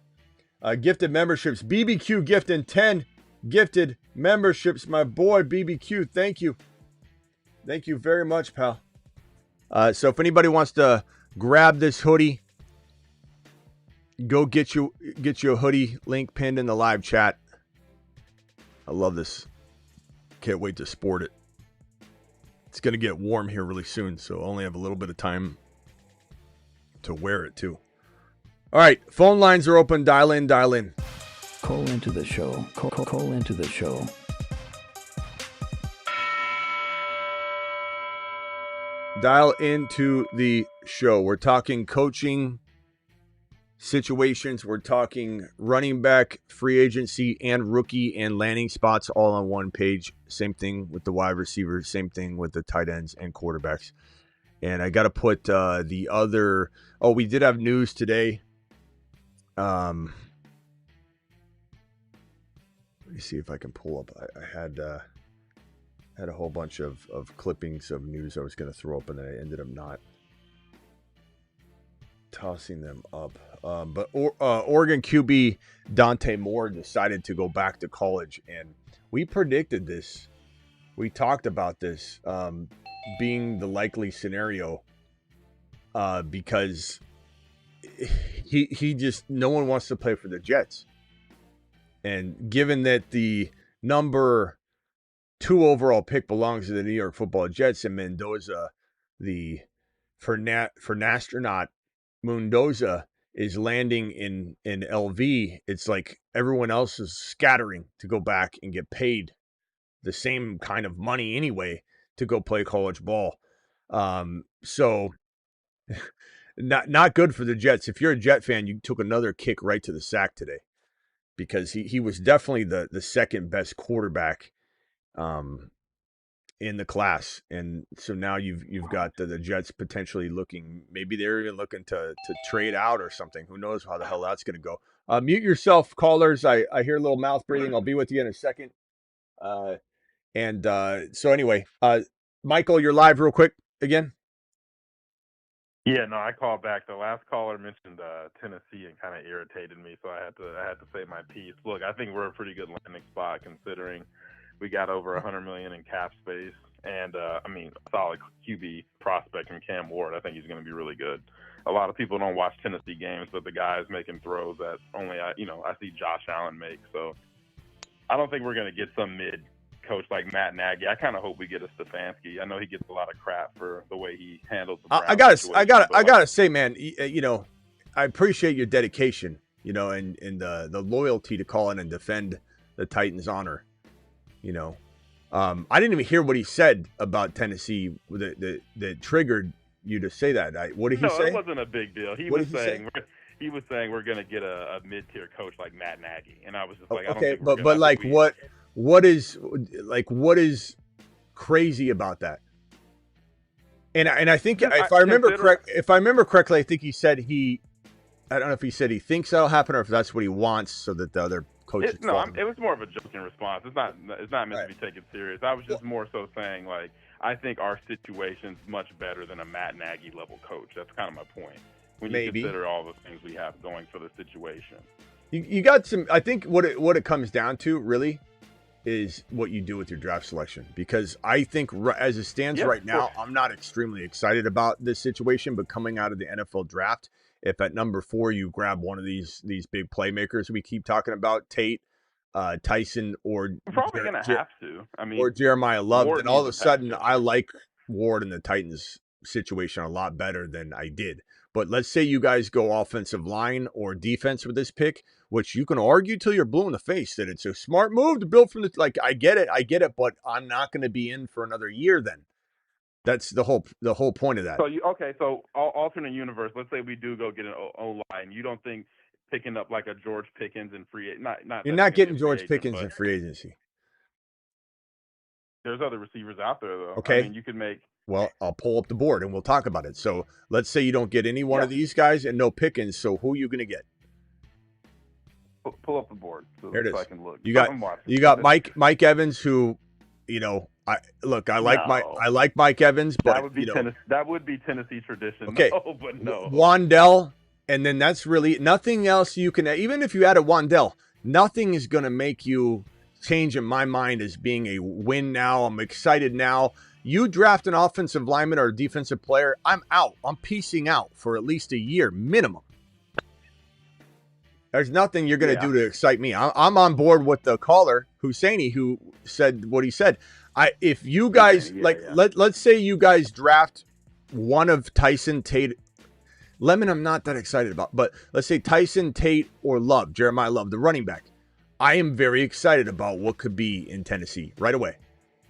Gifted memberships. BBQ gifting 10 gifted memberships. My boy BBQ, thank you. Thank you very much, pal. So if anybody wants to grab this hoodie, go get you a hoodie. Link pinned in the live chat. I love this. Can't wait to sport it. It's going to get warm here really soon, so I only have a little bit of time to wear it too. All right, phone lines are open. Dial in, dial in. Call into the show. Call into the show. Dial into the show. We're talking coaching situations. We're talking running back, free agency, and rookie and landing spots all on one page. Same thing with the wide receivers. Same thing with the tight ends and quarterbacks. And I got to put the other... Oh, we did have news today. Let me see if I can pull up. I had a whole bunch of clippings of news I was going to throw up, and then I ended up not tossing them up. But Oregon QB Dante Moore decided to go back to college, and we predicted this. We talked about this being the likely scenario because he just, no one wants to play for the Jets. And given that the number 2 overall pick belongs to the New York Football Jets, and Mendoza, the Fernastronaut Mendoza, is landing in LV, it's like everyone else is scattering to go back and get paid the same kind of money anyway to go play college ball. So not good for the Jets. If you're a Jet fan, you took another kick right to the sack today, because he was definitely the second best quarterback in the class. And so now you've got the Jets potentially looking, maybe they're even looking to trade out or something. Who knows how the hell that's going to go. Mute yourself, callers. I hear a little mouth breathing. I'll be with you in a second. So anyway, Michael, you're live real quick again. Yeah, no, I called back. The last caller mentioned Tennessee and kind of irritated me, so I had to say my piece. Look, I think we're a pretty good landing spot considering we got over $100 million in cap space, and a solid QB prospect in Cam Ward. I think he's going to be really good. A lot of people don't watch Tennessee games, but the guy is making throws that only I see Josh Allen make. So I don't think we're going to get some mid coach like Matt Nagy. I kind of hope we get a Stefanski. I know he gets a lot of crap for the way he handles the Browns I gotta say, man, I appreciate your dedication, and the loyalty to call in and defend the Titans' honor. I didn't even hear what he said about Tennessee that triggered you to say that. What did he say? No, it wasn't a big deal. He was saying we're going to get a mid-tier coach like Matt Nagy, and I was just like, okay, but like what is crazy about that? And I think if I remember correctly, I think he said I don't know if he said he thinks that'll happen or if that's what he wants, so that the other coaches. It was more of a joking response. It's not meant to be taken serious. I was just more so saying, like, I think our situation's much better than a Matt Nagy level coach. That's kind of my point. When you consider all the things we have going for the situation. You got some. I think what it comes down to really is what you do with your draft selection, because I think as it stands right now, I'm not extremely excited about this situation. But coming out of the NFL draft, if at number 4 you grab one of these big playmakers we keep talking about, Tate, Tyson, or We're probably going to have to. I mean, or Jeremiah Love, Ward then all of a needs a sudden pass I like Ward and the Titans situation a lot better than I did. But let's say you guys go offensive line or defense with this pick, which you can argue till you're blue in the face that it's a smart move to build from the, like, I get it, but I'm not going to be in for another year then. That's the whole point of that. So alternate universe, let's say we do go get an O-line. You don't think picking up like a George Pickens in free You're not getting George Pickens in free agency. There's other receivers out there, though. Okay. I mean, you could make... Well, I'll pull up the board and we'll talk about it. So let's say you don't get any one of these guys and no Pickens. So who are you going to get? Pull up the board so I can look. You got Mike Evans, who, I like Mike Evans, but that would be Tennessee tradition. Okay, no. Wandell, and then that's really nothing else you can. Even if you add a Wandell, nothing is going to make you change in my mind as being a win now. I'm excited now. You draft an offensive lineman or a defensive player, I'm out. I'm piecing out for at least a year minimum. There's nothing you're going to do to excite me. I'm on board with the caller, Husseini, who said what he said. If you guys let's say you guys draft one of Tyson, Tate, Lemon, I'm not that excited about, but let's say Tyson, Tate, or Love, Jeremiah Love, the running back. I am very excited about what could be in Tennessee right away.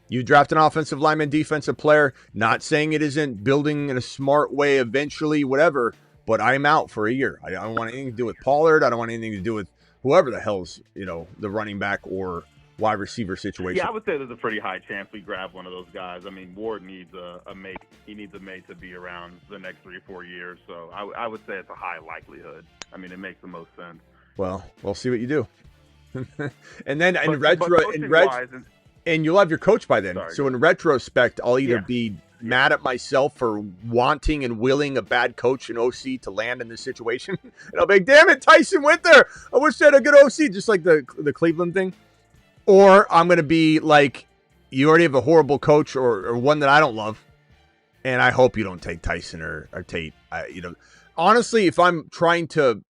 You draft an offensive lineman, defensive player, not saying it isn't building in a smart way eventually, whatever, but I'm out for a year. I don't want anything to do with Pollard. I don't want anything to do with whoever the hell's, the running back or wide receiver situation. Yeah, I would say there's a pretty high chance we grab one of those guys. I mean, Ward needs a mate. He needs a mate to be around the next 3 or 4 years. So I would say it's a high likelihood. I mean, it makes the most sense. Well, we'll see what you do. And then and you'll have your coach by then. So in retrospect, I'll either be mad at myself for wanting and willing a bad coach and OC to land in this situation. And I'll be like, damn it, Tyson went there. I wish I had a good OC, just like the Cleveland thing. Or I'm going to be like, you already have a horrible coach or one that I don't love. And I hope you don't take Tyson or Tate. Honestly, if I'm trying to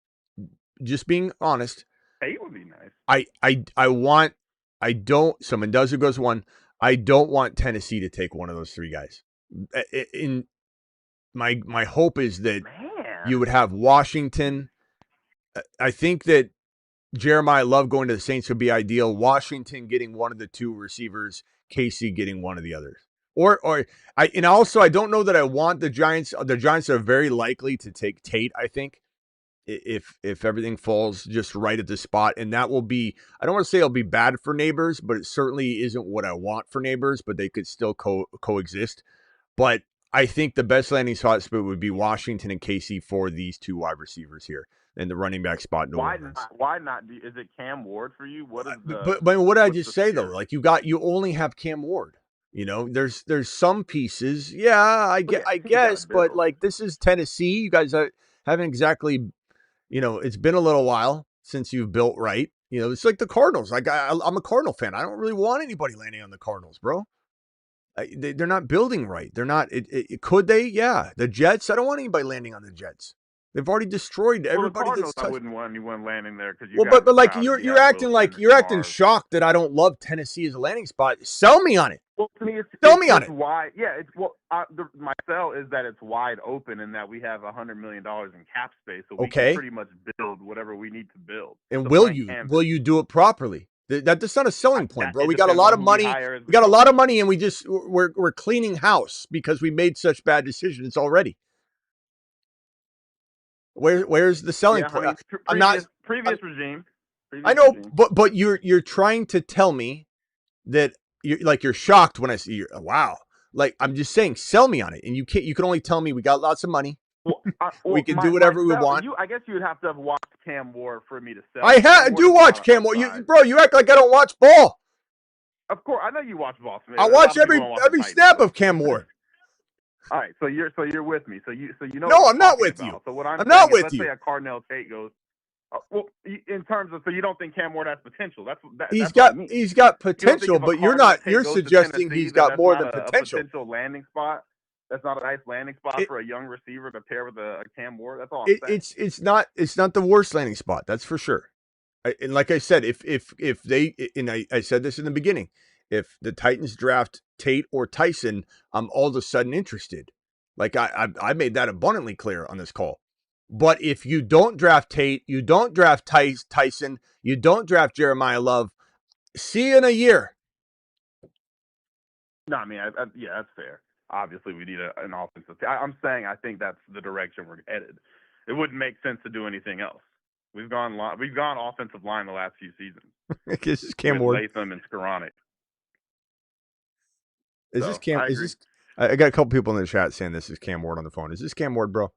just being honest, Tate would be nice. So Mendoza goes 1. I don't want Tennessee to take one of those 3 guys. In my hope is that you would have Washington. I think that Jeremiah Love going to the Saints would be ideal. Washington getting one of the 2 receivers, Casey getting one of the others. I don't know that I want the Giants. The Giants are very likely to take Tate, I think, if everything falls just right at the spot. And that will be, I don't want to say it'll be bad for Neighbors, but it certainly isn't what I want for Neighbors, but they could still coexist. But I think the best landing spot would be Washington and Casey for these 2 wide receivers here and the running back spot. Why not? Is it Cam Ward for you? What is but what did I just say though? Like you only have Cam Ward. There's some pieces. Yeah, I guess, but like this is Tennessee. You guys haven't exactly, it's been a little while since you've built right. It's like the Cardinals. Like I'm a Cardinal fan. I don't really want anybody landing on the Cardinals, bro. They're not building right. They're not. Could they? Yeah. The Jets. I don't want anybody landing on the Jets. They've already destroyed everybody. I wouldn't want anyone landing there because but like you're acting shocked that I don't love Tennessee as a landing spot. Sell me on it. Well, to me, sell me on it. Why? Yeah, my sell is that it's wide open and that we have $100 million in cap space, so we can pretty much build whatever we need to build. And will you do it properly? That's not a selling point, bro. We got a lot of money. We got a lot of money, and we're cleaning house because we made such bad decisions already. Where's the selling point? Previous regime. I know, but you're trying to tell me that you're shocked when I see wow. Like I'm just saying, sell me on it, and you can only tell me we got lots of money. We can do whatever we want. I guess you would have to have watched Cam Ward for me to sell. I do watch Cam Ward. You act like I don't watch ball. Of course, I know you watch ball. I watch every snap of Cam Ward. All right, so you're with me. So you know. No, I'm not with you. So what I'm not with let's you. say a Cardinal Tate goes. Well, in terms of, so you don't think Cam Ward has potential? That's He's what I mean. he's got You don't think potential, if a but you're Cardinals you're goes to suggesting Tennessee, he's got that's more not than a potential. potential landing spot? That's not a nice landing spot for a young receiver to pair with a Cam Ward. That's all I'm saying. It's not the worst landing spot, that's for sure. And like I said, if they, and I said this in the beginning, if the Titans draft Tate or Tyson, I'm all of a sudden interested. Like I made that abundantly clear on this call. But if you don't draft Tate, you don't draft Tyson, you don't draft Jeremiah Love, see you in a year. No, I mean, yeah, that's fair. Obviously, we need an offensive. I'm saying I think that's the direction we're headed. It wouldn't make sense to do anything else. We've gone offensive line the last few seasons. This is Cam Ward. Latham and Skoranek. Is this Cam? Is this? I got a couple people in the chat saying this is Cam Ward on the phone. Is this Cam Ward, bro?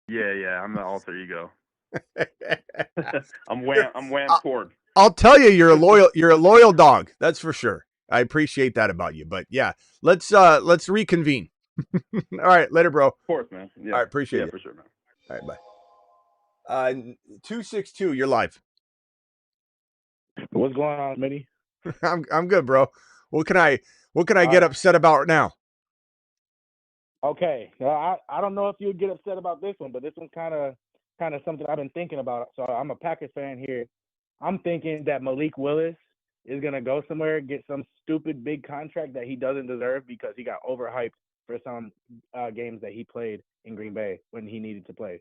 Yeah. I'm the alter ego. I'm Wham Ford. I'll tell you, you're a loyal dog. That's for sure. I appreciate that about you. But yeah, let's reconvene. All right, later, bro. Of course, man. Yeah. All right, appreciate it. For sure, man. All right, bye. 262, you're live. What's going on, Smitty? I'm good, bro. What can I get upset about now? Okay, I don't know if you would get upset about this one, but this one's kind of something I've been thinking about. So I'm a Packers fan here. I'm thinking that Malik Willis is gonna go somewhere, get some stupid big contract that he doesn't deserve because he got overhyped for some games that he played in Green Bay when he needed to play.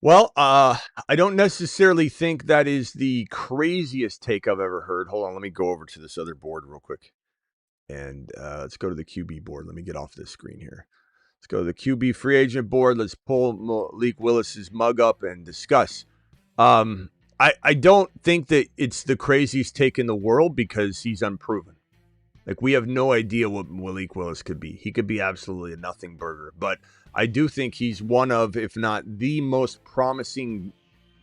Well, I don't necessarily think that is the craziest take I've ever heard. Hold on, let me go over to this other board real quick. And let's go to the QB board. Let me get off this screen here. Let's go to the QB free agent board. Let's pull Malik Willis's mug up and discuss. I don't think that it's the craziest take in the world because he's unproven. Like, we have no idea what Malik Willis could be. He could be absolutely a nothing burger. But I do think he's one of, if not the most promising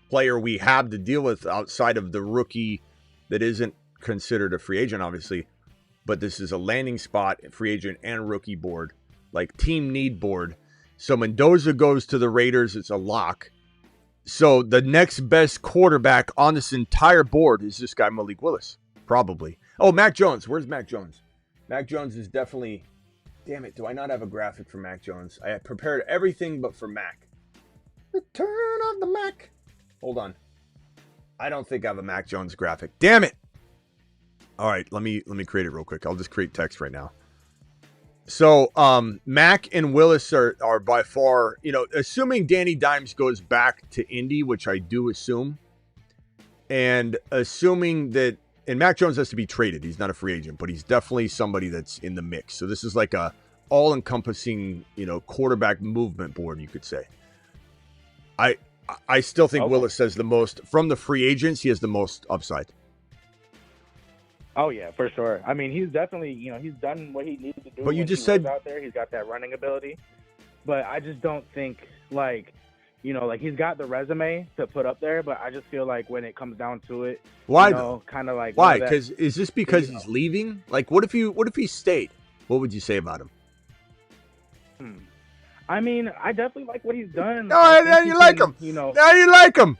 player we have to deal with outside of the rookie that isn't considered a free agent, obviously. But this is a landing spot, free agent and rookie board, like team need board. So Mendoza goes to the Raiders. It's a lock. So the next best quarterback on this entire board is this guy, Malik Willis, probably. Oh, Mac Jones. Where's Mac Jones? Mac Jones is definitely... Damn it, do I not have a graphic for Mac Jones? I prepared everything but for Mac. Return of the Mac. Hold on. I don't think I have a Mac Jones graphic. Damn it. All right, let me create it real quick. I'll just create text right now. So, Mac and Willis are by far, assuming Danny Dimes goes back to Indy, which I do assume, and assuming that, and Mac Jones has to be traded. He's not a free agent, but he's definitely somebody that's in the mix. So this is like a all-encompassing, quarterback movement board, you could say. I still think Willis has the most, from the free agents, he has the most upside. Oh yeah, for sure. I mean, he's definitely, he's done what he needed to do. But you just said out there, he's got that running ability. But I just don't think he's got the resume to put up there. But I just feel like when it comes down to it, why kind of like why? Because is this because he's leaving? Like, what if he stayed? What would you say about him? I mean, I definitely like what he's done. No, now you like him. Now you like him.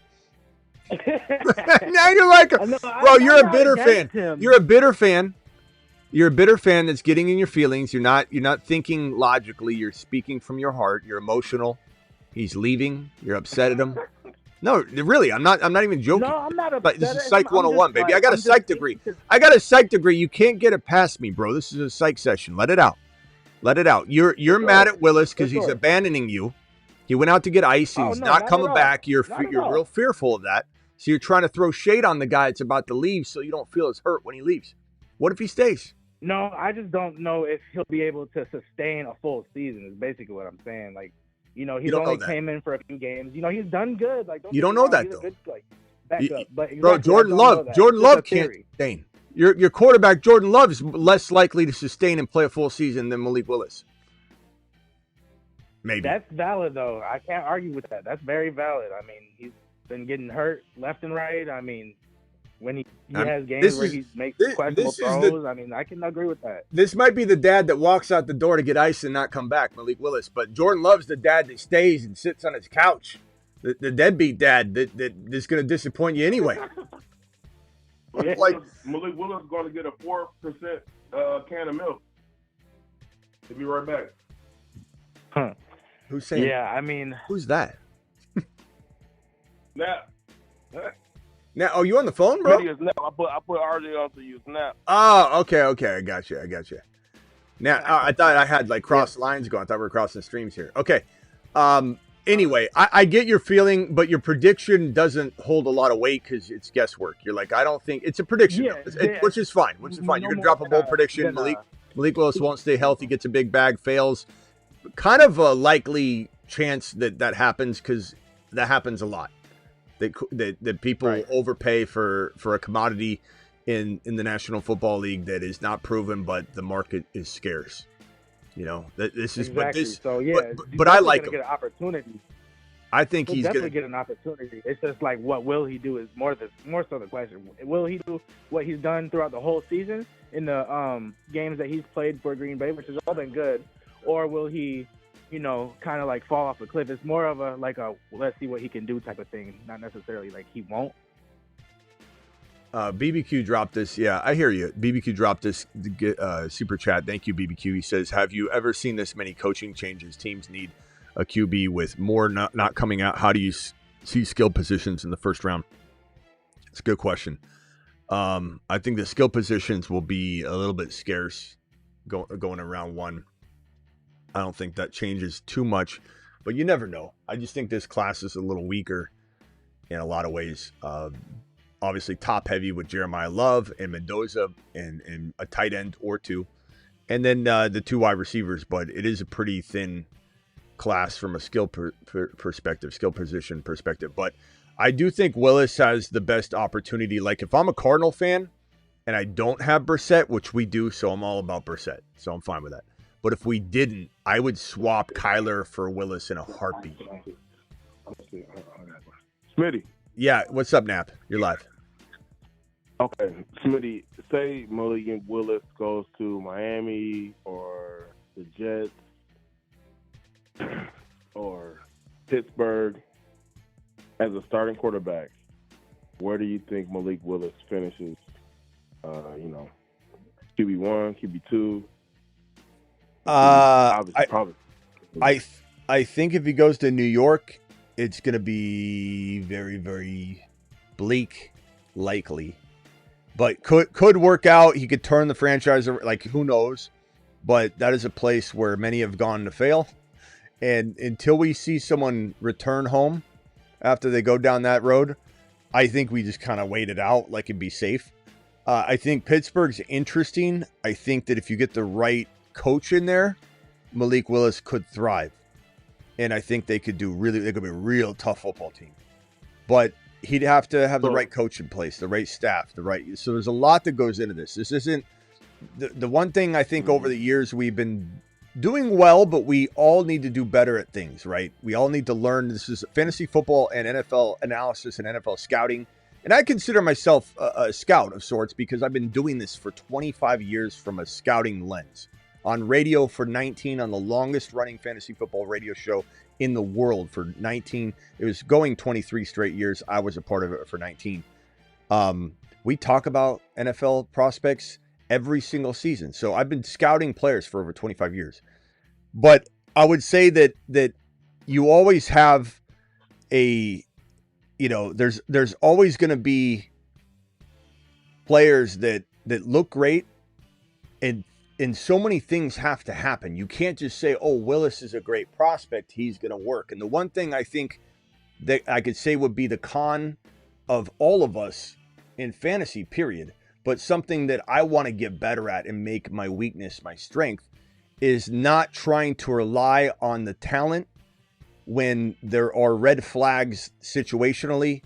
Now you like him. Bro, you're a bitter fan. You're a bitter fan. You're a bitter fan that's getting in your feelings. You're not thinking logically. You're speaking from your heart. You're emotional. He's leaving. You're upset at him. No, really, I'm not even joking. No, I'm not upset. This is Psych 101, baby. I got a psych degree. I got a psych degree. You can't get it past me, bro. This is a psych session. Let it out. Let it out. You're mad at Willis because he's abandoning you. He went out to get ice. He's not coming back. You're real fearful of that. So you're trying to throw shade on the guy that's about to leave so you don't feel as hurt when he leaves. What if he stays? No, I just don't know if he'll be able to sustain a full season is basically what I'm saying. Like, he's only came in for a few games. He's done good. Like, you don't know that, though. Good, backup. But exactly, bro, Jordan Love can't sustain. Your quarterback, Jordan Love, is less likely to sustain and play a full season than Malik Willis. Maybe. That's valid, though. I can't argue with that. That's very valid. I mean, he's been getting hurt left and right. I mean, when he has games where he makes questionable throws, I can agree with that. This might be the dad that walks out the door to get ice and not come back, Malik Willis. But Jordan Love's the dad that stays and sits on his couch the deadbeat dad that is going to disappoint you anyway. Like Malik Willis is going to get a 4% can of milk. He'll be right back. Huh. Who's saying? Yeah, I mean, who's that? Snap. Now, are you on the phone, bro? Snap. I put RJ on to you. Snap. Oh, okay. I got you. Now, I thought I had like cross lines going. I thought we were crossing streams here. Okay. Anyway, I get your feeling, but your prediction doesn't hold a lot of weight because it's guesswork. You're like, I don't think it's a prediction, which is fine. You're gonna drop a bold prediction. Malik Willis won't stay healthy, gets a big bag, fails. Kind of a likely chance that happens because that happens a lot. That people overpay for a commodity in the National Football League that is not proven, but the market is scarce. You know, this is what this. So yeah, but I like him. Get an opportunity. I think he's definitely gonna get an opportunity. It's just like, what will he do is more so the question. Will he do what he's done throughout the whole season in the games that he's played for Green Bay, which has all been good, or will he, kind of like fall off a cliff? It's more of a let's see what he can do type of thing, not necessarily like he won't. BBQ dropped this. Yeah, I hear you. BBQ dropped this super chat. Thank you, BBQ. He says, have you ever seen this many coaching changes? Teams need a QB with more not coming out. How do you see skill positions in the first round? It's a good question. I think the skill positions will be a little bit scarce going in round one. I don't think that changes too much, but you never know. I just think this class is a little weaker in a lot of ways. Obviously top heavy with Jeremiah Love and Mendoza and a tight end or two. And then the two wide receivers, but it is a pretty thin class from a skill perspective, skill position perspective. But I do think Willis has the best opportunity. Like if I'm a Cardinal fan and I don't have Brissett, which we do, so I'm all about Brissett. So I'm fine with that. But if we didn't, I would swap Kyler for Willis in a heartbeat. Smitty. Yeah, what's up, Nap? You're live. Okay, Smitty, say Malik Willis goes to Miami or the Jets or Pittsburgh as a starting quarterback. Where do you think Malik Willis finishes? QB1, QB2. I think if he goes to New York, it's going to be very, very bleak, likely. But could work out. He could turn the franchise, like who knows. But that is a place where many have gone to fail. And until we see someone return home after they go down that road, I think we just kind of wait it out like it'd be safe. I think Pittsburgh's interesting. I think that if you get the right coach in there, Malik Willis could thrive. And I think they could be a real tough football team. But he'd have to have the right coach in place, the right staff, so there's a lot that goes into this. This isn't the one thing I think over the years we've been doing well, but we all need to do better at things, right? We all need to learn. This is fantasy football and NFL analysis and NFL scouting. And I consider myself a scout of sorts because I've been doing this for 25 years from a scouting lens. On radio for 19, on the longest running fantasy football radio show in the world for 19. It was going 23 straight years. I was a part of it for 19. We talk about NFL prospects every single season. So I've been scouting players for over 25 years. But I would say that you always have there's always going to be players that look great, and so many things have to happen. You can't just say, oh, Willis is a great prospect, he's going to work. And the one thing I think that I could say would be the con of all of us in fantasy, period, but something that I want to get better at and make my weakness my strength, is not trying to rely on the talent when there are red flags situationally,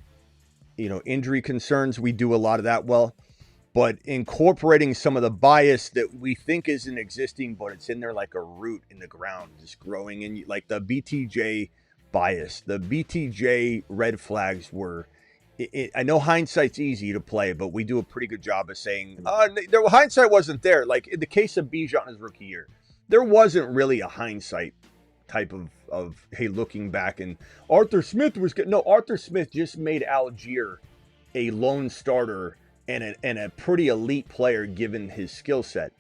injury concerns. We do a lot of that well. But incorporating some of the bias that we think isn't existing, but it's in there like a root in the ground, just growing in, like the BTJ bias. The BTJ red flags were, I know hindsight's easy to play, but we do a pretty good job of saying, hindsight wasn't there. Like in the case of Bijan his rookie year, there wasn't really a hindsight type of hey, looking back, and Arthur Smith was good. No, Arthur Smith just made Algier a lone starter and a pretty elite player given his skill set.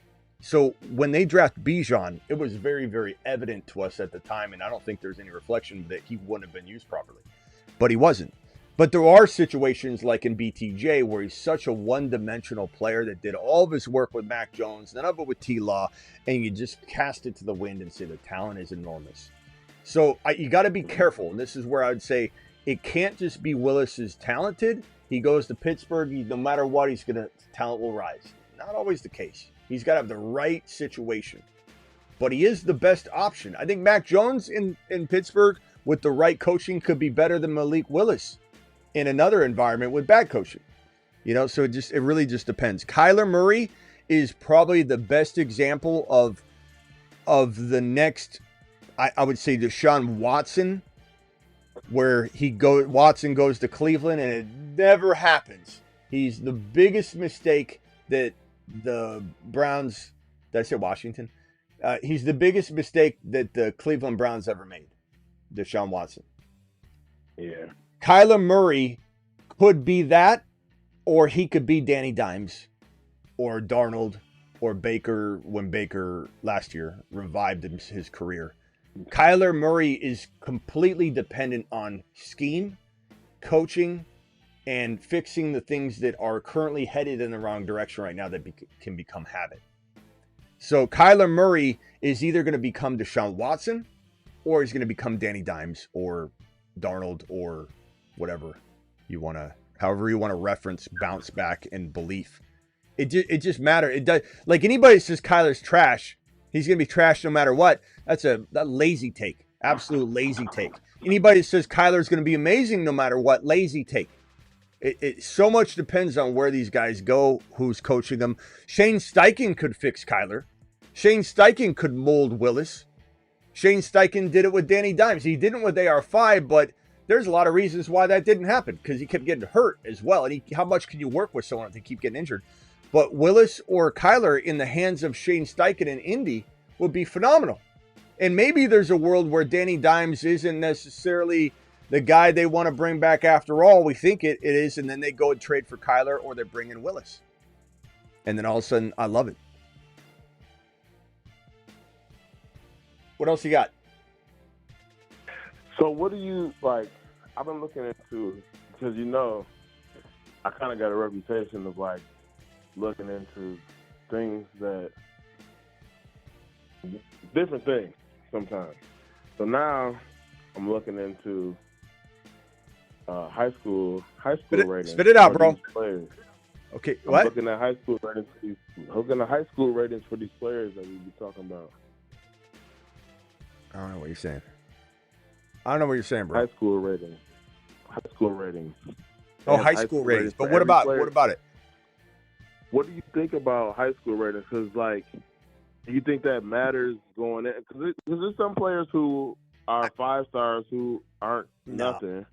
So when they draft Bijan, it was very, very evident to us at the time, and I don't think there's any reflection that he wouldn't have been used properly. But he wasn't. But there are situations like in BTJ where he's such a one-dimensional player that did all of his work with Mac Jones, none of it with T-Law, and you just cast it to the wind and say the talent is enormous. So you got to be careful, and this is where I would say it can't just be Willis is talented. He goes to Pittsburgh, no matter what, talent will rise. Not always the case. He's got to have the right situation. But he is the best option. I think Mac Jones in Pittsburgh with the right coaching could be better than Malik Willis in another environment with bad coaching. So it really just depends. Kyler Murray is probably the best example of the next, I would say, Deshaun Watson, where Watson goes to Cleveland and it never happens. He's the biggest mistake that the Browns, did I say Washington? He's the biggest mistake that the Cleveland Browns ever made, Deshaun Watson. Yeah. Kyler Murray could be that, or he could be Danny Dimes or Darnold or Baker when Baker last year revived his career. Kyler Murray is completely dependent on scheme, coaching, and fixing the things that are currently headed in the wrong direction right now that can become habit. So Kyler Murray is either going to become Deshaun Watson or he's going to become Danny Dimes or Darnold or whatever you want to, however you want to reference bounce back and belief. It just matters. It does. Like anybody that says Kyler's trash, he's going to be trash no matter what. That's a lazy take. Absolute lazy take. Anybody that says Kyler's going to be amazing no matter what, lazy take. It so much depends on where these guys go, who's coaching them. Shane Steichen could fix Kyler. Shane Steichen could mold Willis. Shane Steichen did it with Danny Dimes. He didn't with AR5, but there's a lot of reasons why that didn't happen because he kept getting hurt as well. And how much can you work with someone if they keep getting injured? But Willis or Kyler in the hands of Shane Steichen in Indy would be phenomenal. And maybe there's a world where Danny Dimes isn't necessarily the guy they want to bring back after all. We think it is, and then they go and trade for Kyler or they bring in Willis. And then all of a sudden, I love it. What else you got? So what do you, like, I've been looking into, because I kind of got a reputation of, like, looking into things that, different things sometimes. So now I'm looking into high school ratings. Spit it out, bro. Players. Okay, I'm what? looking at high school ratings. Looking at high school ratings for these players that we be talking about. I don't know what you're saying. I don't know what you're saying, bro. High school ratings. High school ratings. Oh, high school ratings. But what about it? What do you think about high school ratings? Because, like, do you think that matters going in? Because there's some players who are 5 stars who aren't nothing.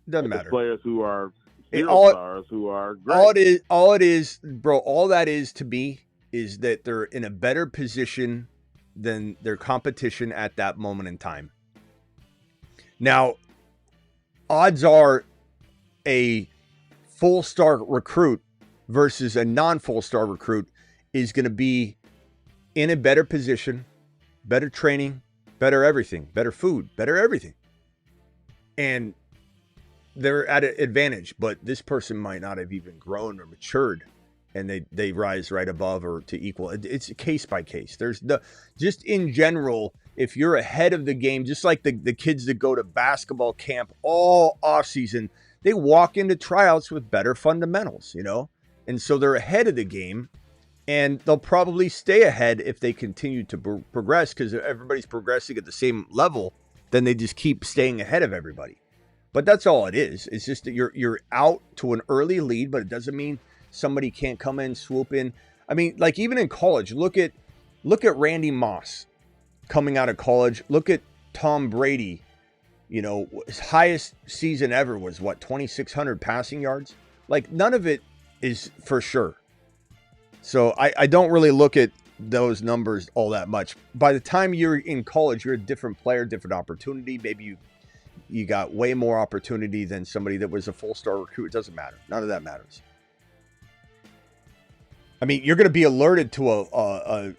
Doesn't matter. Players who are 0 stars who are great. All it is, bro, all that is to me is that they're in a better position than their competition at that moment in time. Now, odds are a full star recruit versus a non-full star recruit is going to be in a better position, better training, better everything, better food, better everything. And they're at an advantage, but this person might not have even grown or matured, and they rise right above or to equal. It's case by case. There's just in general, if you're ahead of the game, just like the kids that go to basketball camp all off season, they walk into tryouts with better fundamentals, and so they're ahead of the game, and they'll probably stay ahead if they continue to progress, because if everybody's progressing at the same level, then they just keep staying ahead of everybody. But that's all it is. It's just that you're out to an early lead, but it doesn't mean somebody can't come in, swoop in. I mean, like even in college, look at Randy Moss coming out of college. Look at Tom Brady. His highest season ever was 2,600 passing yards. Like none of it is for sure. So I don't really look at those numbers all that much. By the time you're in college, you're a different player, different opportunity. Maybe you got way more opportunity than somebody that was a full-star recruit. It doesn't matter. None of that matters. I mean, you're going to be alerted to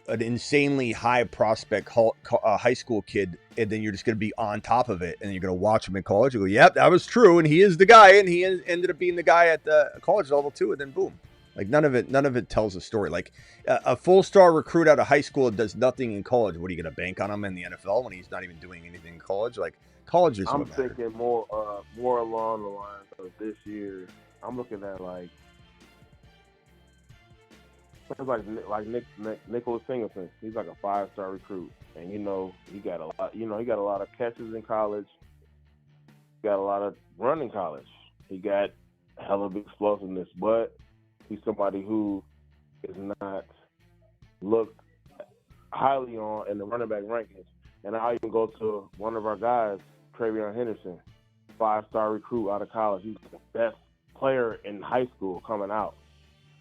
an insanely high prospect high school kid, and then you're just going to be on top of it, and you're going to watch him in college. You go, yep, that was true, and he is the guy, and he ended up being the guy at the college level too, and then boom. Like none of it tells a story. Like a full-star recruit out of high school does nothing in college. What are you going to bank on him in the NFL when he's not even doing anything in college? Like college is. I'm thinking more along the lines of this year. I'm looking at like Nicholas Singleton. He's like a 5-star recruit, and he got a lot. He got a lot of catches in college. He got a lot of run in college. He got hella big explosiveness, but he's somebody who is not looked highly on in the running back rankings. And I even go to one of our guys, Travion Henderson, 5-star recruit out of college. He's the best player in high school coming out,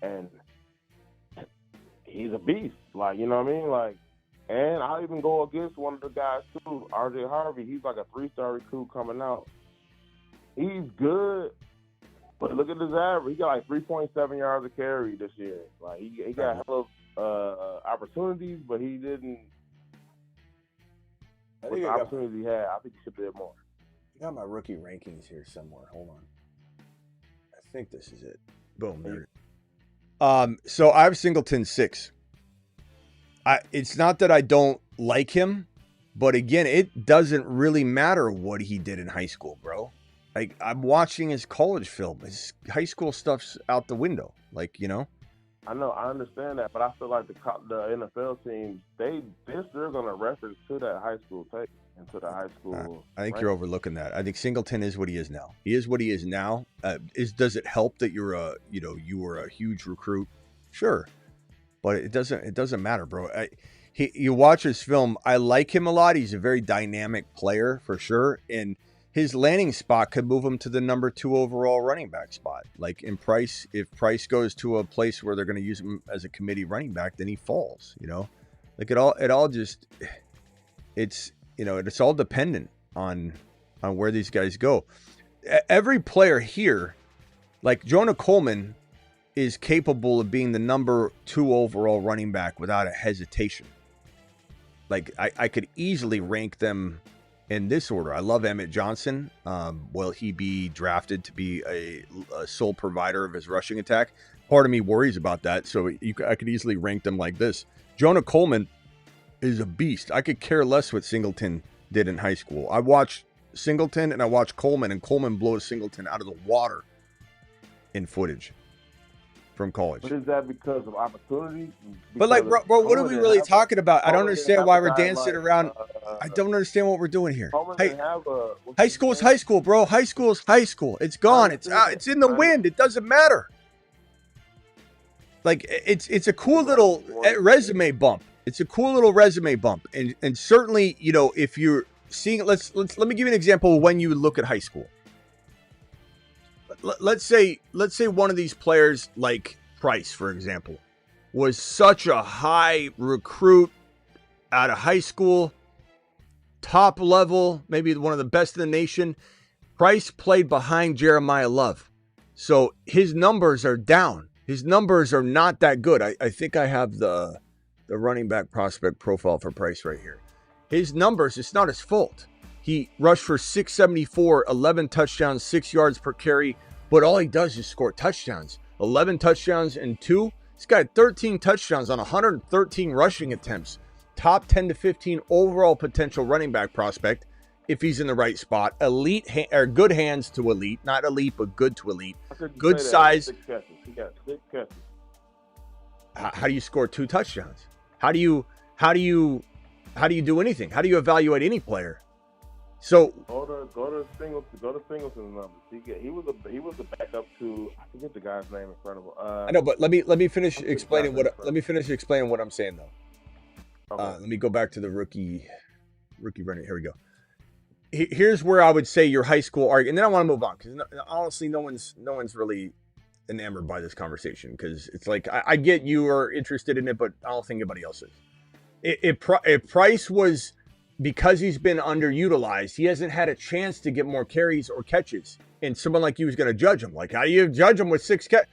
and he's a beast. Like, you know what I mean? Like, and I'll even go against one of the guys too, RJ Harvey. He's like a 3-star recruit coming out. He's good, but look at his average. He got like 3.7 yards a carry this year. Like he got a hell of opportunities, but he didn't. What the opportunities he had, I think he should have did more. I got my rookie rankings here somewhere. Hold on. I think this is it. Boom. There it is. So I have Singleton 6. It's not that I don't like him, but again, it doesn't really matter what he did in high school, bro. Like I'm watching his college film. His high school stuff's out the window. Like, I know, I understand that, but I feel like the NFL teams, they're going to reference to that high school tape and to the high school. I think you're overlooking that. I think Singleton is what he is now. He is what he is now. Does it help that you were a huge recruit? Sure, but it doesn't matter, bro. You watch his film. I like him a lot. He's a very dynamic player for sure, and his landing spot could move him to the number 2 overall running back spot. Like in Price, if Price goes to a place where they're going to use him as a committee running back, then he falls, like it's all dependent on where these guys go. Every player here, like Jonah Coleman, is capable of being the number 2 overall running back without a hesitation. Like I could easily rank them in this order. I love Emmett Johnson. Will he be drafted to be a sole provider of his rushing attack? Part of me worries about that. So I could easily rank them like this. Jonah Coleman is a beast. I could care less what Singleton did in high school. I watched Singleton and I watched Coleman, and Coleman blows Singleton out of the water in footage from college. But is that because of opportunity? But like, bro, what are we really talking about? I don't understand why we're dancing around. I don't understand what we're doing here. High school's high school, bro. High school's high school. It's gone. It's out. It's in the wind. It doesn't matter. Like it's a cool little resume bump. It's a cool little resume bump, and certainly, if you're seeing, let me give you an example of when you look at high school. Let's say one of these players, like Price, for example, was such a high recruit out of high school, top level, maybe one of the best in the nation. Price played behind Jeremiah Love, so his numbers are down. His numbers are not that good. I think I have the running back prospect profile for Price right here. His numbers, it's not his fault. He rushed for 674, 11 touchdowns, 6 yards per carry, but all he does is score touchdowns. 11 touchdowns and 2. This guy had 13 touchdowns on 113 rushing attempts. Top 10 to 15 overall potential running back prospect if he's in the right spot. Elite or good hands to elite, not elite, but good to elite. Good size. He got 6 catches. How do you score 2 touchdowns? How do you do anything? How do you evaluate any player? So go to Singleton's numbers. He was a backup to, I forget the guy's name in front of him. I know, but let me finish explaining what I'm saying though. Okay. Let me go back to the rookie running. Here we go. Here's where I would say your high school argument, and then I want to move on because honestly, no one's really enamored by this conversation because it's like I get you are interested in it, but I don't think anybody else is. If Price was, because he's been underutilized, he hasn't had a chance to get more carries or catches, and someone like you is going to judge him. Like, how do you judge him with 6 catches?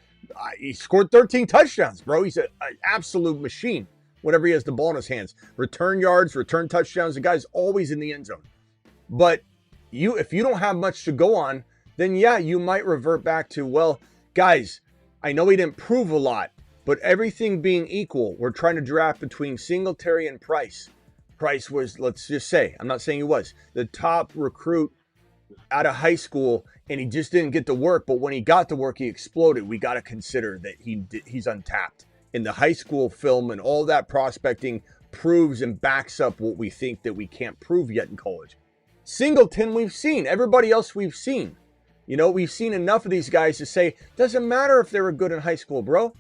He scored 13 touchdowns, bro. He's an absolute machine. Whenever he has the ball in his hands, return yards, return touchdowns, the guy's always in the end zone. But if you don't have much to go on, then yeah, you might revert back to, well, guys, I know he didn't prove a lot, but everything being equal, we're trying to draft between Singletary and Price. Price was, let's just say, I'm not saying he was, the top recruit out of high school, and he just didn't get the work. But when he got the work, he exploded. We got to consider that he's untapped. In the high school film and all that prospecting proves and backs up what we think that we can't prove yet in college. Singleton, we've seen. Everybody else we've seen. You know, we've seen enough of these guys to say, doesn't matter if they were good in high school, bro.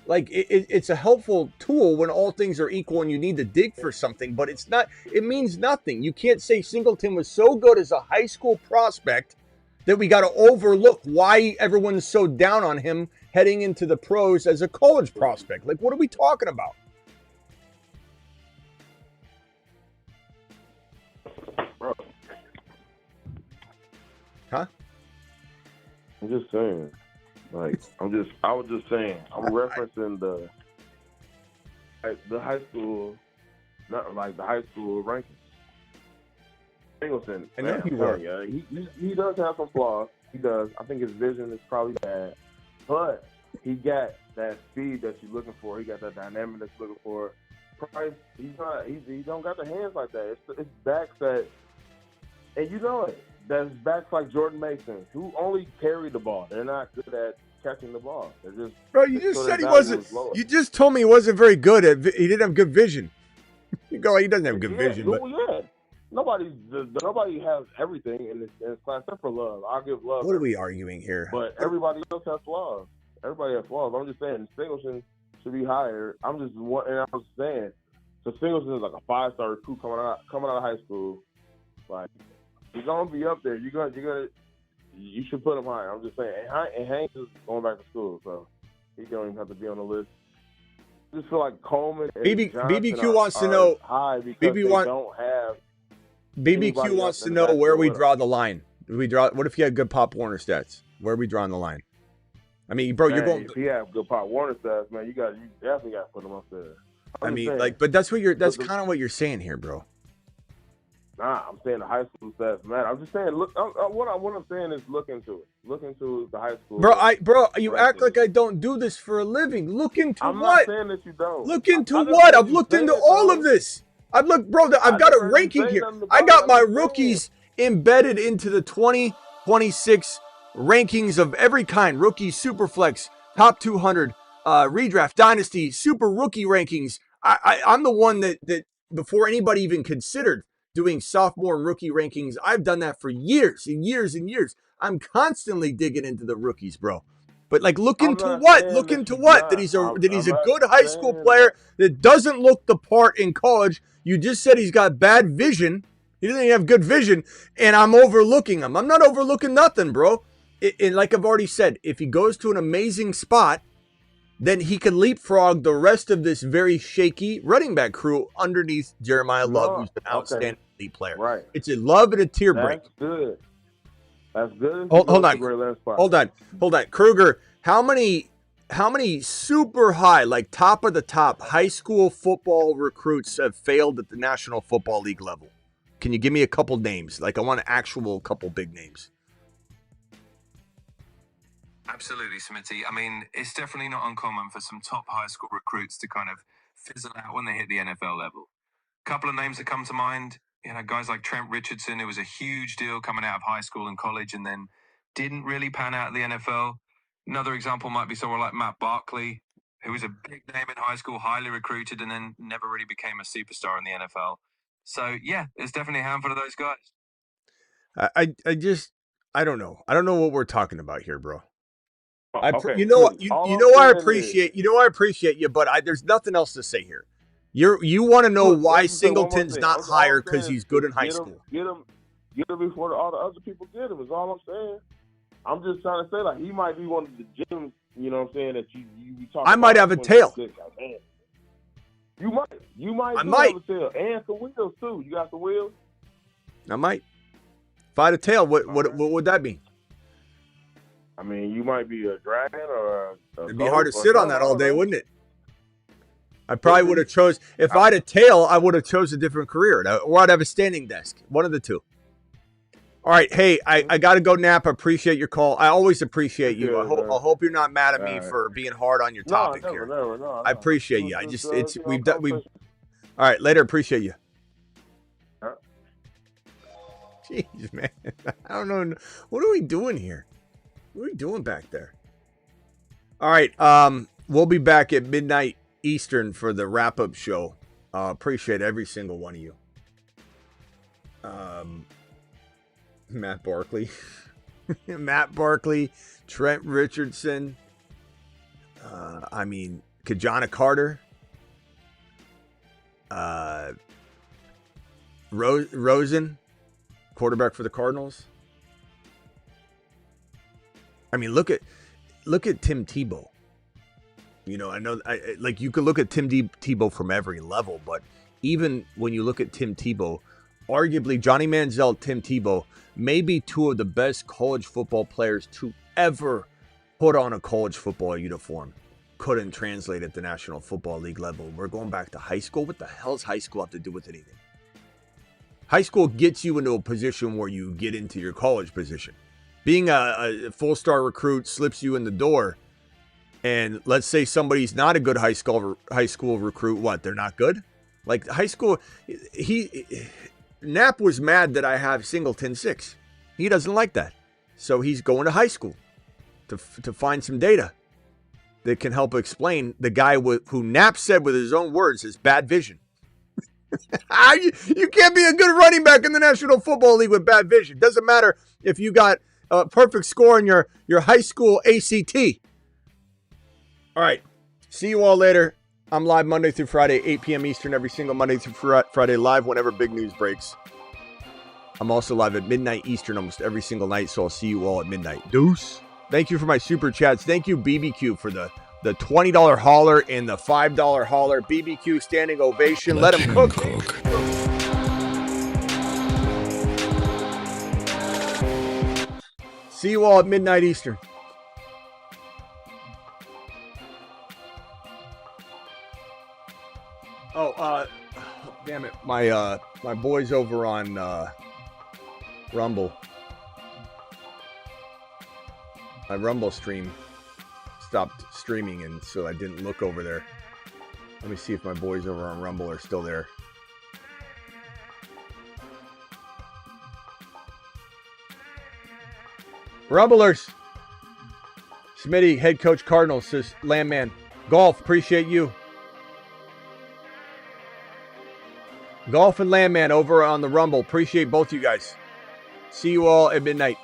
Like, it's a helpful tool when all things are equal and you need to dig for something, but it's not, it means nothing. You can't say Singleton was so good as a high school prospect that we got to overlook why everyone's so down on him heading into the pros as a college prospect. Like, what are we talking about? Bro. Huh? I'm just saying. Like, I was just saying, I'm referencing the high school, not like the high school rankings. Singleton, I know you are. He does have some flaws. He does. I think his vision is probably bad, but he got that speed that you're looking for. He got that dynamic that you're looking for. Price, he don't got the hands like that. It's backs that, and you know it. There's backs like Jordan Mason who only carry the ball. They're not good at catching the ball. They're just, bro, you just said he wasn't. You just told me he wasn't very good at. He didn't have good vision. You go, he doesn't have good vision. But yeah, nobody has everything in this class except for Love. I'll give Love. What are we arguing here? But everybody else has flaws. Everybody has flaws. I'm just saying Singleton should be higher. And I was saying, so Singleton is like a 5-star recruit coming out of high school. Like, he's gonna be up there. You should put him higher. I'm just saying. And Hank is going back to school, so he don't even have to be on the list. I just feel like Coleman and BBQ wants to know high because they don't have. BBQ wants to know where we draw the line. Do we draw? What if you had good Pop Warner stats? Where are we drawing the line? I mean, bro, you're going. If you have good Pop Warner stats, man, you definitely got to put him up there. But that's kind of what you're saying here, bro. Nah, I'm saying the high school stats matter. I'm just saying, look. What I'm saying is look into it. Look into the high school. You act like I don't do this for a living. Look into what? I'm not saying that you don't. Look into what? I've looked into all of this. I've looked, bro. I've got a ranking here. I got my rookies embedded into the 2026 rankings of every kind: rookie, superflex, top 200, redraft, dynasty, super rookie rankings. I'm the one that before anybody even considered doing sophomore and rookie rankings. I've done that for years and years and years. I'm constantly digging into the rookies, bro. But like, look into what? Look into what? That he's a good high school player that doesn't look the part in college. You just said he's got bad vision. He doesn't even have good vision, and I'm overlooking him. I'm not overlooking nothing, bro. And like I've already said, if he goes to an amazing spot, then he can leapfrog the rest of this very shaky running back crew underneath Jeremiah Love, who's an outstanding elite player. Right. It's a love and a tear break. That's good. Hold on. Kruger, how many super high, like top of the top high school football recruits have failed at the National Football League level? Can you give me a couple names? Like, I want an actual couple big names. Absolutely, Smitty. I mean, it's definitely not uncommon for some top high school recruits to kind of fizzle out when they hit the NFL level. A couple of names that come to mind, guys like Trent Richardson, who was a huge deal coming out of high school and college and then didn't really pan out at the NFL. Another example might be someone like Matt Barkley, who was a big name in high school, highly recruited, and then never really became a superstar in the NFL. So, yeah, there's definitely a handful of those guys. I don't know. I don't know what we're talking about here, bro. I appreciate you, but there's nothing else to say here. You want to know why Singleton's not higher because he's good in high school. Get him before all the other people get him is all I'm saying. I'm just trying to say, like, he might be one of the gems You know what I'm saying? That you be talking. I might have a tail. Like, man, you might. I might have a tail and some wheels too. You got some wheels. I might. If I had a tail, what would that mean? I mean, you might be a dragon or a It'd be hard to sit on that all day, wouldn't it? I probably would have chose, if I had a tail, I would have chose a different career, or I'd have a standing desk. One of the two. All right. Hey, I got to go nap. I appreciate your call. I always appreciate you. I hope you're not mad at me for being hard on your topic here. No, I appreciate you. We've all right. Later. Appreciate you. Jeez, man. I don't know. What are we doing here? What are we doing back there? All right. We'll be back at midnight Eastern for the wrap-up show. Appreciate every single one of you. Matt Barkley. Matt Barkley. Trent Richardson. Kajana Carter. Rosen. Quarterback for the Cardinals. Look at Tim Tebow. I know you could look at Tim Tebow from every level, but even when you look at Tim Tebow, arguably Johnny Manziel, Tim Tebow, maybe two of the best college football players to ever put on a college football uniform, couldn't translate at the National Football League level. We're going back to high school. What the hell does high school have to do with anything? High school gets you into a position where you get into your college position. Being a full-star recruit slips you in the door. And let's say somebody's not a good high school recruit. What? They're not good? Like high school, Knapp was mad that I have Singleton 6. He doesn't like that. So he's going to high school to find some data that can help explain the guy who Knapp said with his own words has bad vision. You can't be a good running back in the National Football League with bad vision. Doesn't matter if you got a perfect score in your high school ACT. All right. See you all later. I'm live Monday through Friday, 8 p.m. Eastern, every single Monday through Friday, live whenever big news breaks. I'm also live at midnight Eastern almost every single night, so I'll see you all at midnight. Deuce. Thank you for my super chats. Thank you, BBQ, for the $20 hauler and the $5 hauler. BBQ standing ovation. Let him cook. See you all at midnight Eastern. Damn it. My boys over on Rumble. My Rumble stream stopped streaming, and so I didn't look over there. Let me see if my boys over on Rumble are still there. Rumblers. Smitty, head coach Cardinals, says Landman. Golf, appreciate you. Golf and Landman over on the Rumble. Appreciate both you guys. See you all at midnight.